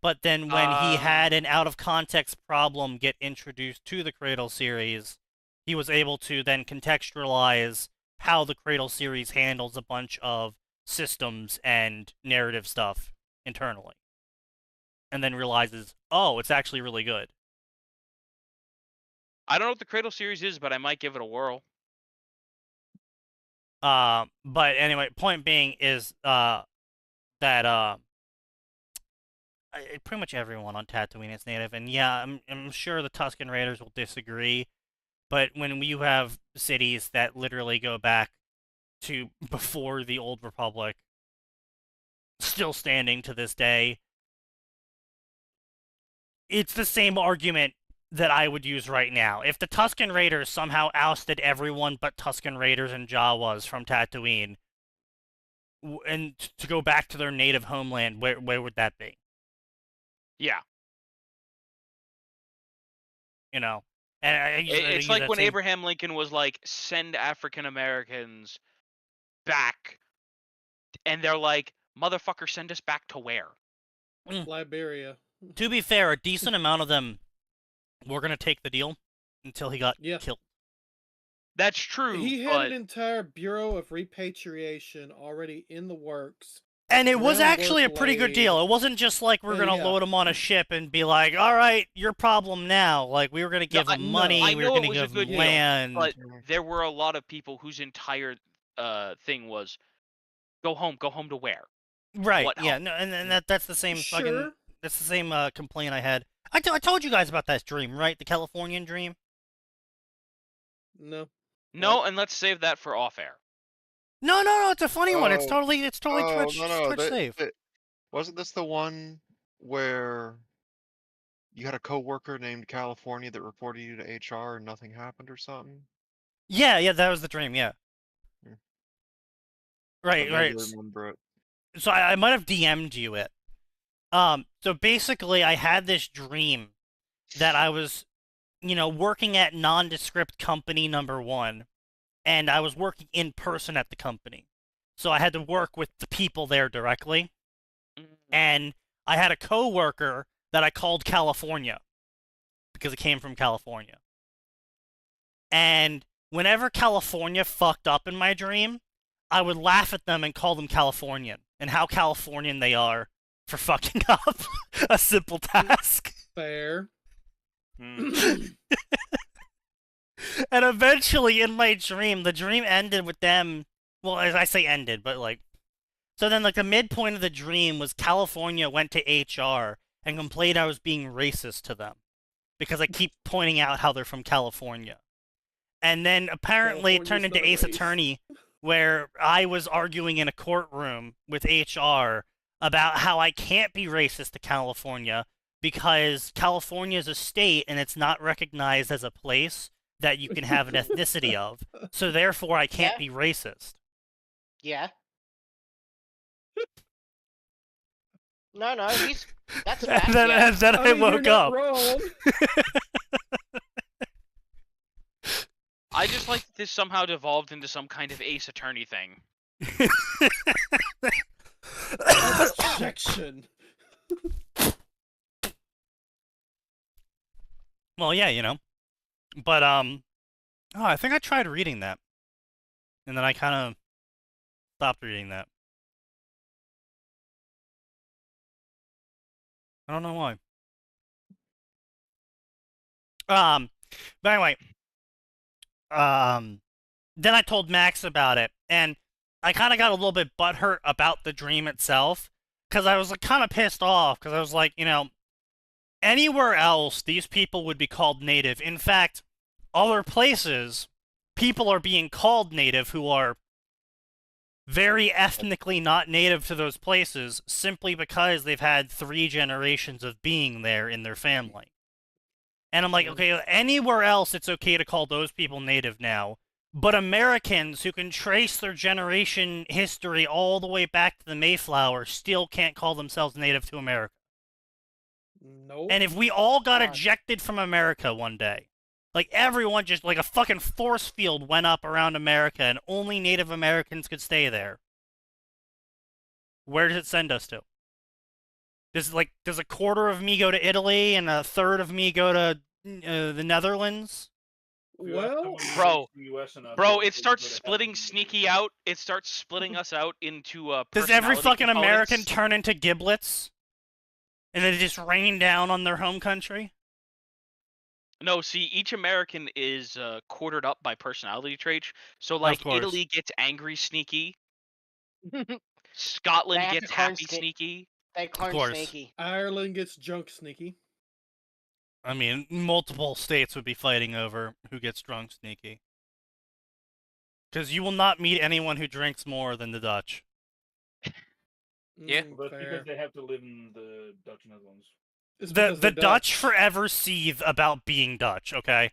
But then when he had an out-of-context problem get introduced to the Cradle series, he was able to then contextualize how the Cradle series handles a bunch of systems and narrative stuff internally. And then realizes, oh, it's actually really good. I don't know what the Cradle series is, but I might give it a whirl. But anyway, point being is that pretty much everyone on Tatooine is native, and yeah, I'm sure the Tusken Raiders will disagree, but when you have cities that literally go back to before the Old Republic, still standing to this day, it's the same argument that I would use right now. If the Tusken Raiders somehow ousted everyone but Tusken Raiders and Jawas from Tatooine, and to go back to their native homeland, where would that be? Yeah. You know? And It's like when Abraham Lincoln was like, send African Americans back. And they're like, motherfucker, send us back to where? Liberia. To be fair, a decent amount of them were going to take the deal until he got killed. That's true. He had but an entire Bureau of Repatriation already in the works. And it was actually a pretty good deal. It wasn't just like we're going to load him on a ship and be like, all right, your problem now. Like, we were going to give him money, we were going to give him land. But there were a lot of people whose entire thing was, go home to where? Right, what yeah, home? no, and that's the same fucking, that's the same complaint I had. I told you guys about that dream, right? The Californian dream? No. No, and let's save that for off-air. No, it's a funny one. It's totally Twitch safe. Wasn't this the one where you had a coworker named California that reported you to HR and nothing happened or something? Yeah, that was the dream, yeah. Right. I remember it. So I might have DM'd you it. So basically I had this dream that I was, working at nondescript company number 1, and I was working in person at the company. So I had to work with the people there directly. And I had a coworker that I called California because it came from California. And whenever California fucked up in my dream, I would laugh at them and call them Californian and how Californian they are for fucking up a simple task. Fair. And eventually in my dream, the dream ended with them, well, as I say ended, but so then the midpoint of the dream was California went to HR and complained I was being racist to them because I keep pointing out how they're from California. And then apparently it turned into Ace Attorney, where I was arguing in a courtroom with HR about how I can't be racist to California because California is a state and it's not recognized as a place that you can have an ethnicity of. So therefore I can't be racist. Yeah. No, that's fact, and then I woke up. I just like that this somehow devolved into some kind of Ace Attorney thing. Objection. Well, yeah, But, I think I tried reading that. And then I kind of stopped reading that. I don't know why. But anyway, then I told Max about it, and I kind of got a little bit butthurt about the dream itself, because I was like, kind of pissed off, because I was like, anywhere else, these people would be called native. In fact, other places, people are being called native who are very ethnically not native to those places, simply because they've had 3 generations of being there in their family. And I'm like, okay, anywhere else it's okay to call those people native now, but Americans who can trace their generation history all the way back to the Mayflower still can't call themselves native to America. Nope. And if we all got God. ejected from America one day, like everyone just, like a fucking force field went up around America and only Native Americans could stay there, where does it send us to? Does a quarter of me go to Italy and a third of me go to the Netherlands? Well, Bro, it starts splitting Sneaky out. It starts splitting us out into Does every personality fucking American components. turn into giblets? And then just rain down on their home country? No, see, each American is quartered up by personality traits. So, like, course. Italy gets angry Sneaky. Scotland They have to gets clone happy Sne- Sneaky. They clone course. Sneaky. Ireland gets drunk sneaky. I mean, multiple states would be fighting over who gets drunk sneaky. Because you will not meet anyone who drinks more than the Dutch. Yeah. But Fair. because they have to live in the Dutch Netherlands. It's The because they're Dutch forever seethe about being Dutch, okay?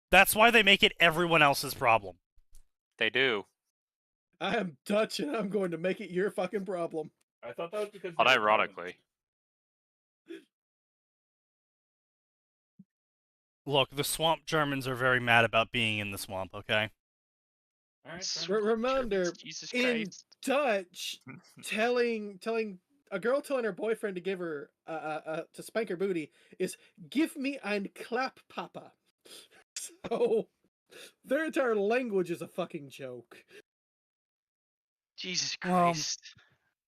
That's why they make it everyone else's problem. They do. I am Dutch and I'm going to make it your fucking problem. I thought that was because. But they were ironically. Look, the swamp Germans are very mad about being in the swamp, okay? Alright, Reminder, Jesus in Christ. Dutch, telling a girl telling her boyfriend to give her to spank her booty is "Give me ein clap, papa." So their entire language is a fucking joke. Jesus Well, Christ.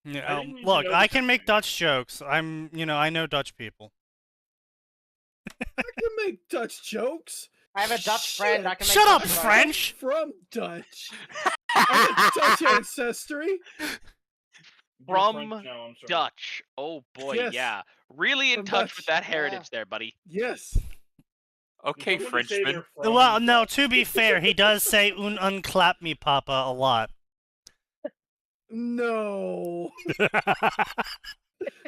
Yeah, didn't even look, know I this can make thing. Dutch jokes. I know Dutch people. I can make Dutch jokes. I have a Dutch friend. I can make Shut up, Dutch jokes. French! From Dutch. I have Dutch ancestry. You're From French now, I'm sorry. Dutch. Oh boy, Yes. yeah. Really in From touch Dutch. with that heritage Yeah. there, buddy. Yes. Okay, Did somebody say Frenchman. they're from Well, no, Dutch? to be fair, he does say un unclap me, papa, a lot. No.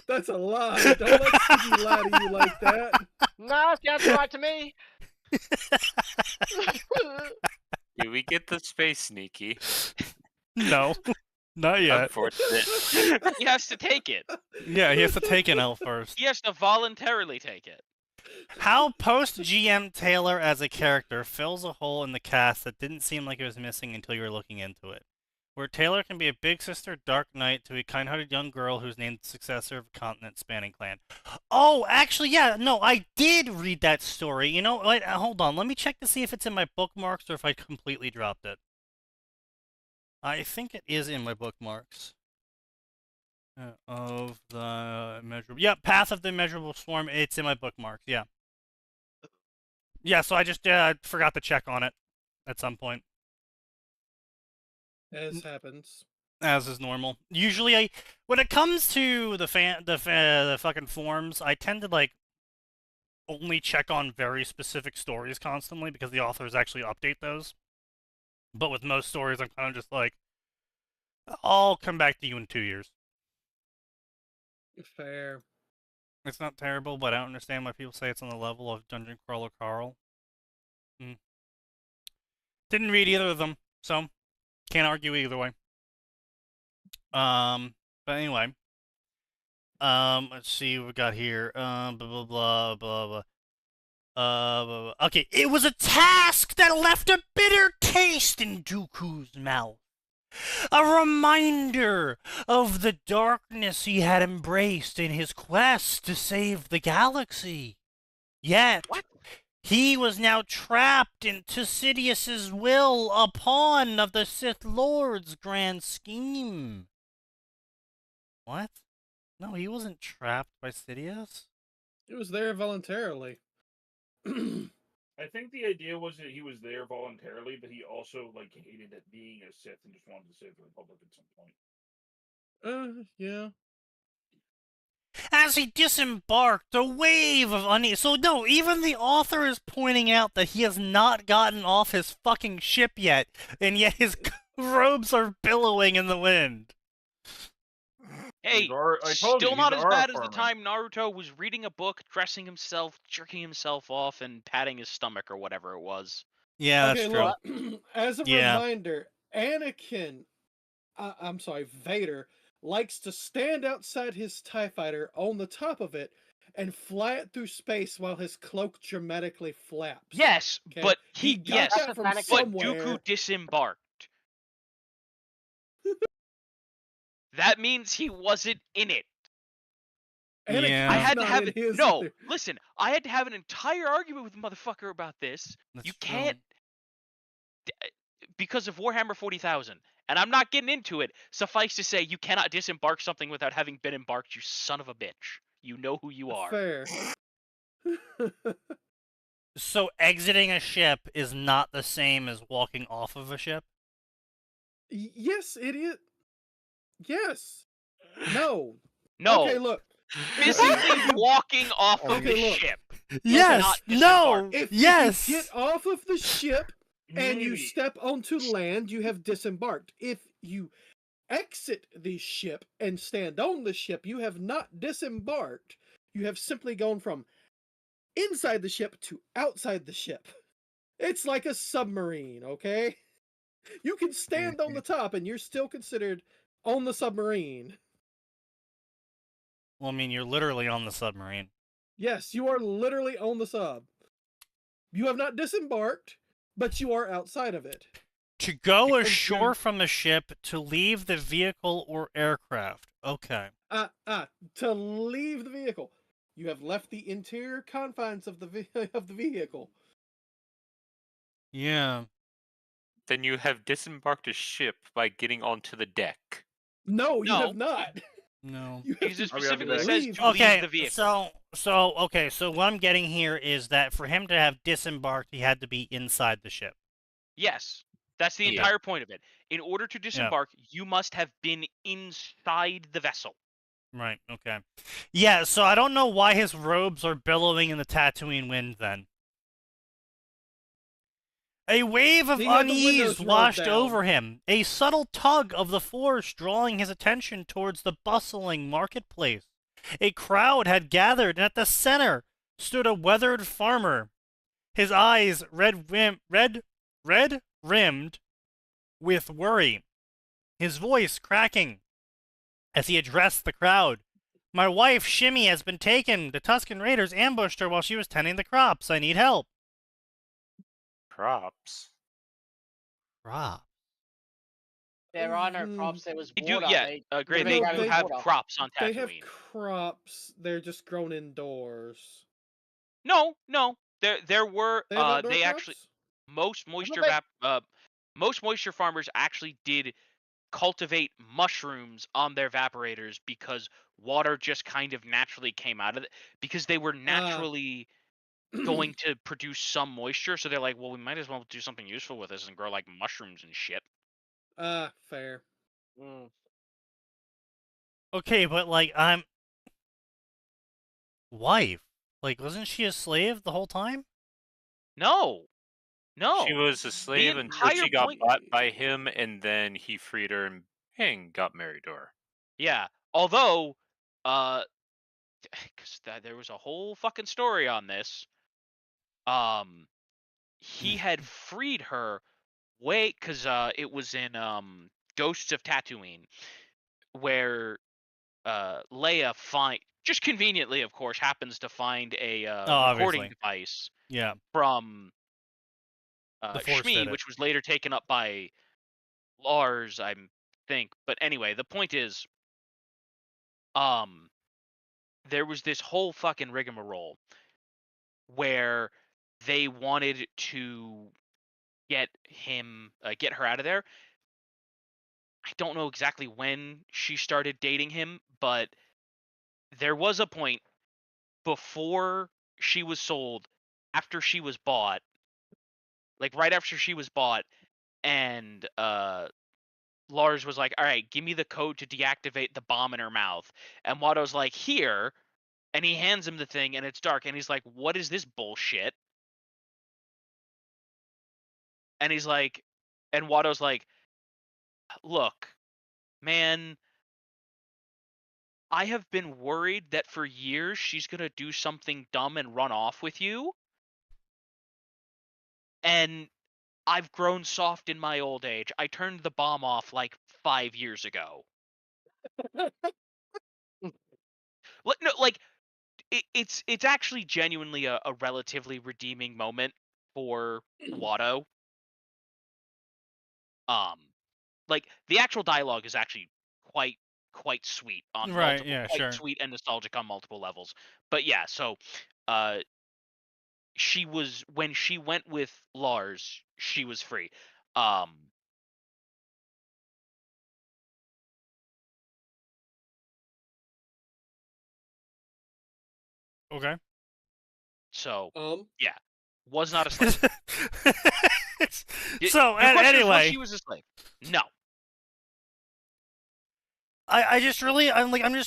That's a lie. Don't let Sneaky lie to you like that. No, sounds right to me. Do we get the space sneaky? No, not yet. Unfortunate. He has to take it. Yeah, he has to take an L first. He has to voluntarily take it. How post-GM Taylor as a character fills a hole in the cast that didn't seem like it was missing until you were looking into it. Where Taylor can be a big sister Dark Knight to a kind-hearted young girl who's named the successor of a continent-spanning clan. Oh, actually, yeah, no, I did read that story. You know, wait, hold on, let me check to see if it's in my bookmarks or if I completely dropped it. I think it is in my bookmarks. Of the immeasurable... Yeah, Path of the Immeasurable Swarm, it's in my bookmarks, yeah. Yeah, so I just forgot to check on it at some point. As happens. As is normal. Usually, when it comes to the fucking forums, I tend to like only check on very specific stories constantly because the authors actually update those. But with most stories, I'm kind of just like, I'll come back to you in 2 years. Fair. It's not terrible, but I don't understand why people say it's on the level of Dungeon Crawler Carl. Didn't read either of them, so can't argue either way. But anyway. Let's see what we got here. Blah, blah, blah, blah, blah. Okay, it was a task that left a bitter taste in Dooku's mouth. A reminder of the darkness he had embraced in his quest to save the galaxy. Yet, he was now trapped into Sidious's will, a pawn of the Sith Lord's grand scheme. What? No, he wasn't trapped by Sidious. He was there voluntarily. I think the idea was that he was there voluntarily, but he also like hated it being a Sith and just wanted to save the Republic at some point. Yeah. As he disembarked, a wave of unease. So no, even the author is pointing out that he has not gotten off his fucking ship yet, and yet his robes are billowing in the wind. Hey, I told you, still he's not an as aura bad as the farmer. time Naruto was reading a book, dressing himself, jerking himself off, and patting his stomach or whatever it was. Yeah, Okay, that's true. look. As a Yeah. reminder, Anakin, I'm sorry, Vader likes to stand outside his TIE fighter on the top of it and fly it through space while his cloak dramatically flaps. Yes, Okay? but He he got yes, that That's from Anakin. but somewhere. Dooku disembarked. That means he wasn't in it. Anakin's Yeah. I had to not have in it. his No, either. listen. I had to have an entire argument with the motherfucker about this. That's You true. can't because of Warhammer 40,000. And I'm not getting into it. Suffice to say, you cannot disembark something without having been embarked, you son of a bitch. You know who you are. Fair. So exiting a ship is not the same as walking off of a ship? Yes, it is. Yes. No. No, Okay, look. physically walking off of Okay, the look. ship. Yes. not No. disembark. If Yes. you get off of the ship and you Maybe. step onto land, you have disembarked. If you exit the ship and stand on the ship, you have not disembarked. You have simply gone from inside the ship to outside the ship. It's like a submarine, okay? You can stand on the top and you're still considered on the submarine. Well, I mean, you're literally on the submarine. Yes, you are literally on the sub. You have not disembarked, but you are outside of it. To go Because ashore you're- from a ship, to leave the vehicle or aircraft. Okay. To leave the vehicle. You have left the interior confines of the of the vehicle. Yeah. Then you have disembarked a ship by getting onto the deck. No, you No. have not. No. You have Because to it I'll be specifically back. says leave. to leave Okay, the vehicle. so what I'm getting here is that for him to have disembarked, he had to be inside the ship. Yes, that's the Yeah. entire point of it. In order to disembark, you must have been inside the vessel. Right, okay. Yeah, so I don't know why his robes are billowing in the Tatooine wind then. A wave of He had the unease windows rolled washed down. over him, a subtle tug of the force drawing his attention towards the bustling marketplace. A crowd had gathered, and at the center stood a weathered farmer, his eyes red-rimmed with worry, his voice cracking as he addressed the crowd. My wife, Shimmy, has been taken. The Tusken Raiders ambushed her while she was tending the crops. I need help. Props. Crop. There are no Mhm. props. There was They do, water. yeah, They great. literally They ran do out of have water. crops on They have Tatooine. crops. They're just grown indoors. No, there were. They have outdoor They crops? actually most moisture they- most moisture farmers actually did cultivate mushrooms on their evaporators because water just kind of naturally came out of it because they were naturally going to produce some moisture. So they're like, well, we might as well do something useful with this and grow like mushrooms and shit. Fair. Mm. Okay, but like, I'm wife. Like, wasn't she a slave the whole time? No. She was a slave until entire she got point- bought by him, and then he freed her and got married to her. Yeah. Although, because there was a whole fucking story on this. He had freed her because it was in Ghosts of Tatooine, where Leia just conveniently, of course, happens to find a recording obviously. device Yeah. from The Force did Shmi, it. which was later taken up by Lars, I think. But anyway, the point is, there was this whole fucking rigmarole where they wanted to get her out of there. I don't know exactly when she started dating him, but there was a point before she was sold after she was bought, like right after she was bought, and Lars was like, "All right, give me the code to deactivate the bomb in her mouth." And Watto's like, "Here," and he hands him the thing, and it's dark, and he's like, "What is this bullshit?" And he's like, and Watto's like, "Look, man, I have been worried that for years she's gonna do something dumb and run off with you, and I've grown soft in my old age. I turned the bomb off like 5 years ago." No, like it's actually genuinely a relatively redeeming moment for Watto. Like the actual dialogue is actually quite sweet on Right, multiple, yeah, quite sure. sweet and nostalgic on multiple levels. But yeah, so she was, when she went with Lars, she was free. Okay. So Um, yeah, was not a slave. So, Your question is, was anyway, she was a slave? No. I'm just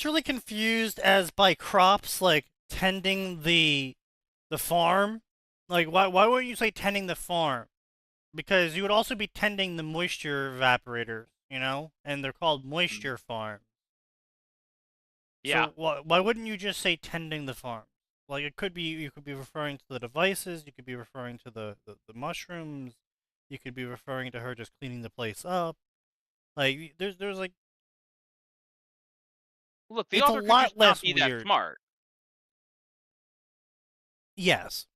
really confused as by crops like tending the farm. Like, why wouldn't you say tending the farm? Because you would also be tending the moisture evaporators, you know, and they're called moisture farms. Yeah. So why wouldn't you just say tending the farm? Like, it could be, you could be referring to the devices, you could be referring to the mushrooms, you could be referring to her just cleaning the place up. Like, there's like, Look, the it's a author could lot just not less be that weird. smart. Yes.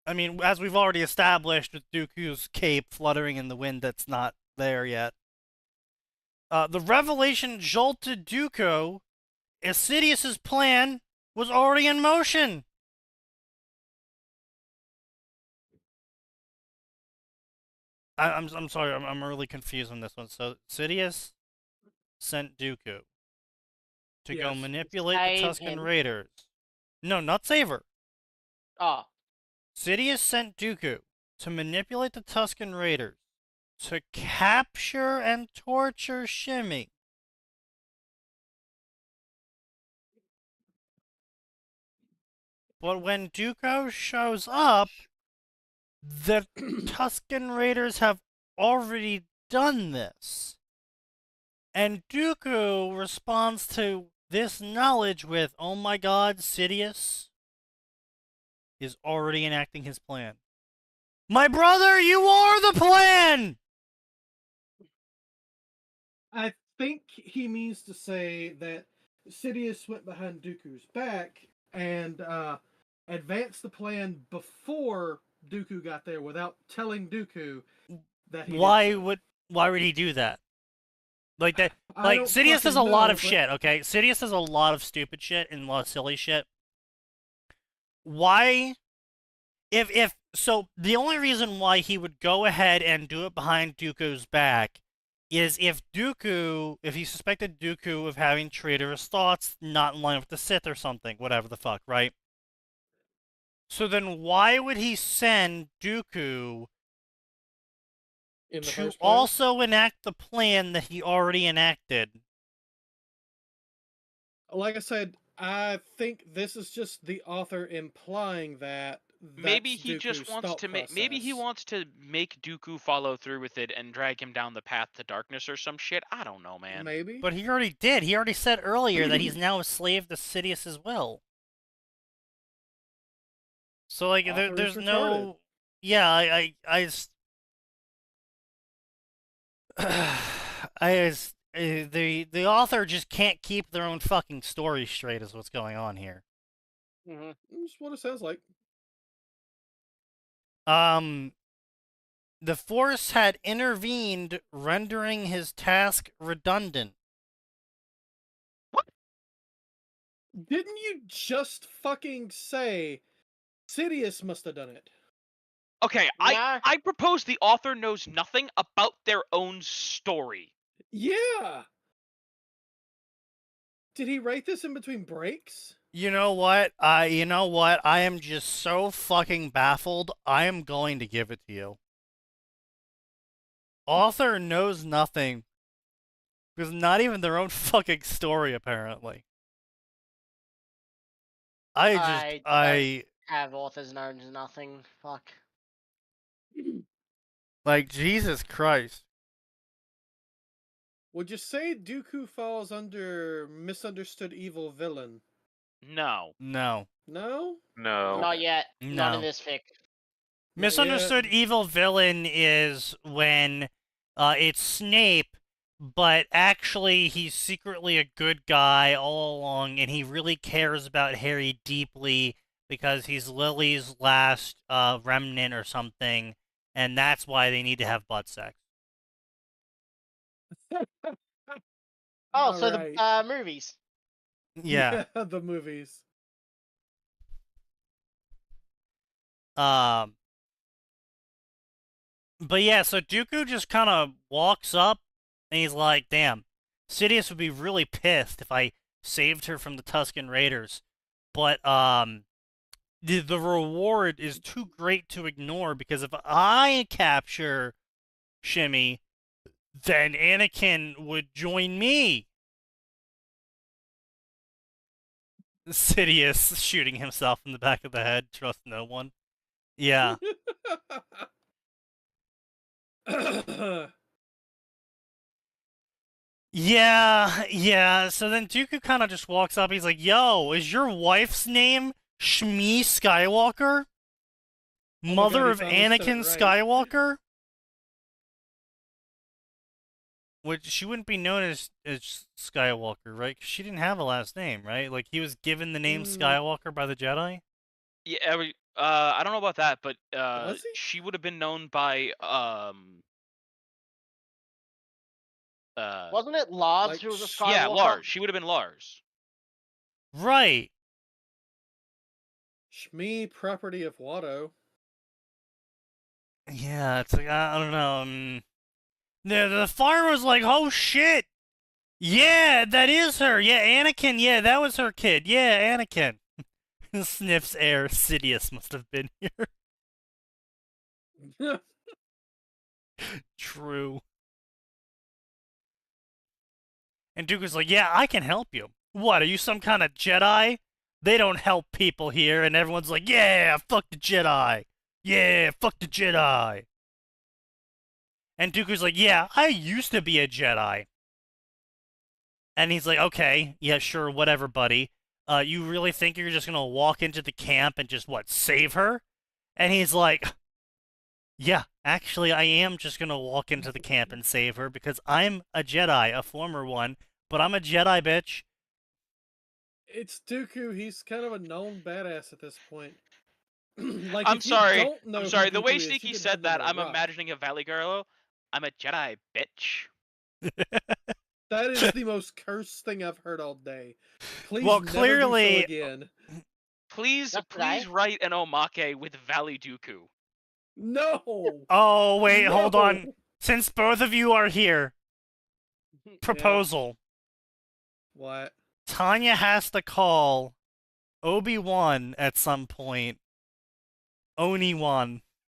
I mean, as we've already established with Dooku's cape fluttering in the wind that's not there yet. The revelation jolted Dooku. Sidious's plan was already in motion. I'm sorry, I'm really confused on this one. So Sidious sent Dooku to go Yes. manipulate the Save Tusken him. Raiders. No, not save her. Oh, Sidious sent Dooku to manipulate the Tusken Raiders to capture and torture Shimmy. But when Dooku shows up, the Tusken Raiders have already done this. And Dooku responds to this knowledge with, "Oh my god, Sidious is already enacting his plan." My brother, you are the plan! I think he means to say that Sidious went behind Dooku's back and advanced the plan before Dooku got there without telling Dooku that he Why did so. would he do that? Like that, I like don't Sidious does a fucking lot know, of but- shit, okay? Sidious does a lot of stupid shit and a lot of silly shit. Why so the only reason why he would go ahead and do it behind Dooku's back is if he suspected Dooku of having traitorous thoughts not in line with the Sith or something, whatever the fuck, right? So then why would he send Dooku in the to first place. also enact the plan that he already enacted? Like I said, I think this is just the author implying that Maybe that's he just Dooku's wants thought to make. Maybe he process. wants to make Dooku follow through with it and drag him down the path to darkness or some shit. I don't know, man. Maybe. But he already did. He already said earlier that he's now a slave to Sidious's will. So like, Author is there's retarded. no. Yeah, the author just can't keep their own fucking story straight. Is what's going on here. That's what it sounds like. The Force had intervened, rendering his task redundant. Didn't you just fucking say Sidious must have done it? Okay, Yeah. I propose the author knows nothing about their own story. Yeah. Did he write this in between breaks? You know what? I am just so fucking baffled. I am going to give it to you. Author knows nothing. Because not even their own fucking story, apparently. I have authors known as nothing. Fuck. Like, Jesus Christ. Would you say Dooku falls under misunderstood evil villain? No. No. No? No. Not yet. Not in No. this fic. Not Misunderstood yet. evil villain is when it's Snape, but actually he's secretly a good guy all along, and he really cares about Harry deeply because he's Lily's last remnant or something, and that's why they need to have butt sex. Oh, so Alright. the movies. Yeah. The movies. But yeah, so Dooku just kind of walks up, and he's like, damn, Sidious would be really pissed if I saved her from the Tusken Raiders. But, the reward is too great to ignore, because if I capture Shimmy, then Anakin would join me. Sidious shooting himself in the back of the head, trust no one. Yeah. Yeah. So then Dooku kind of just walks up. He's like, yo, is your wife's name Shmi Skywalker? my Mother God, he of finally said it Anakin right. Skywalker? Which she wouldn't be known as Skywalker, right? 'Cause she didn't have a last name, right? Like, he was given the name Skywalker by the Jedi? Yeah, I don't know about that, but Was he? she would have been known by Wasn't it Lars like, who was a Skywalker? yeah, Lars. She would have been Lars. Right. Shmi, property of Watto. Yeah, it's like, I don't know. The farmer's like, oh shit! Yeah, that is her! Yeah, Anakin, yeah, that was her kid. Yeah, Anakin. Sniffs air. Sidious must have been here. True. And Dooku's like, yeah, I can help you. What, are you some kind of Jedi? They don't help people here, and everyone's like, yeah, fuck the Jedi. Yeah, fuck the Jedi. And Dooku's like, yeah, I used to be a Jedi. And he's like, okay, yeah, sure, whatever, buddy. You really think you're just gonna walk into the camp and just, what, save her? And he's like, yeah, actually, I am just gonna walk into the camp and save her because I'm a Jedi, a former one, but I'm a Jedi, bitch. It's Dooku. He's kind of a known badass at this point. Like, I'm if you sorry. don't know I'm who sorry. The Dooku way is, you Sneaky can said have him that, on I'm rock. imagining a Valley Girl. I'm a Jedi, bitch. That is the most cursed thing I've heard all day. Please Well, never clearly- do so again. Please, That's please right. write an omake with Valley Dooku. No. Oh, wait, hold No! on. Since both of you are here, proposal. What? Tanya has to call Obi-Wan at some point Oni-Wan.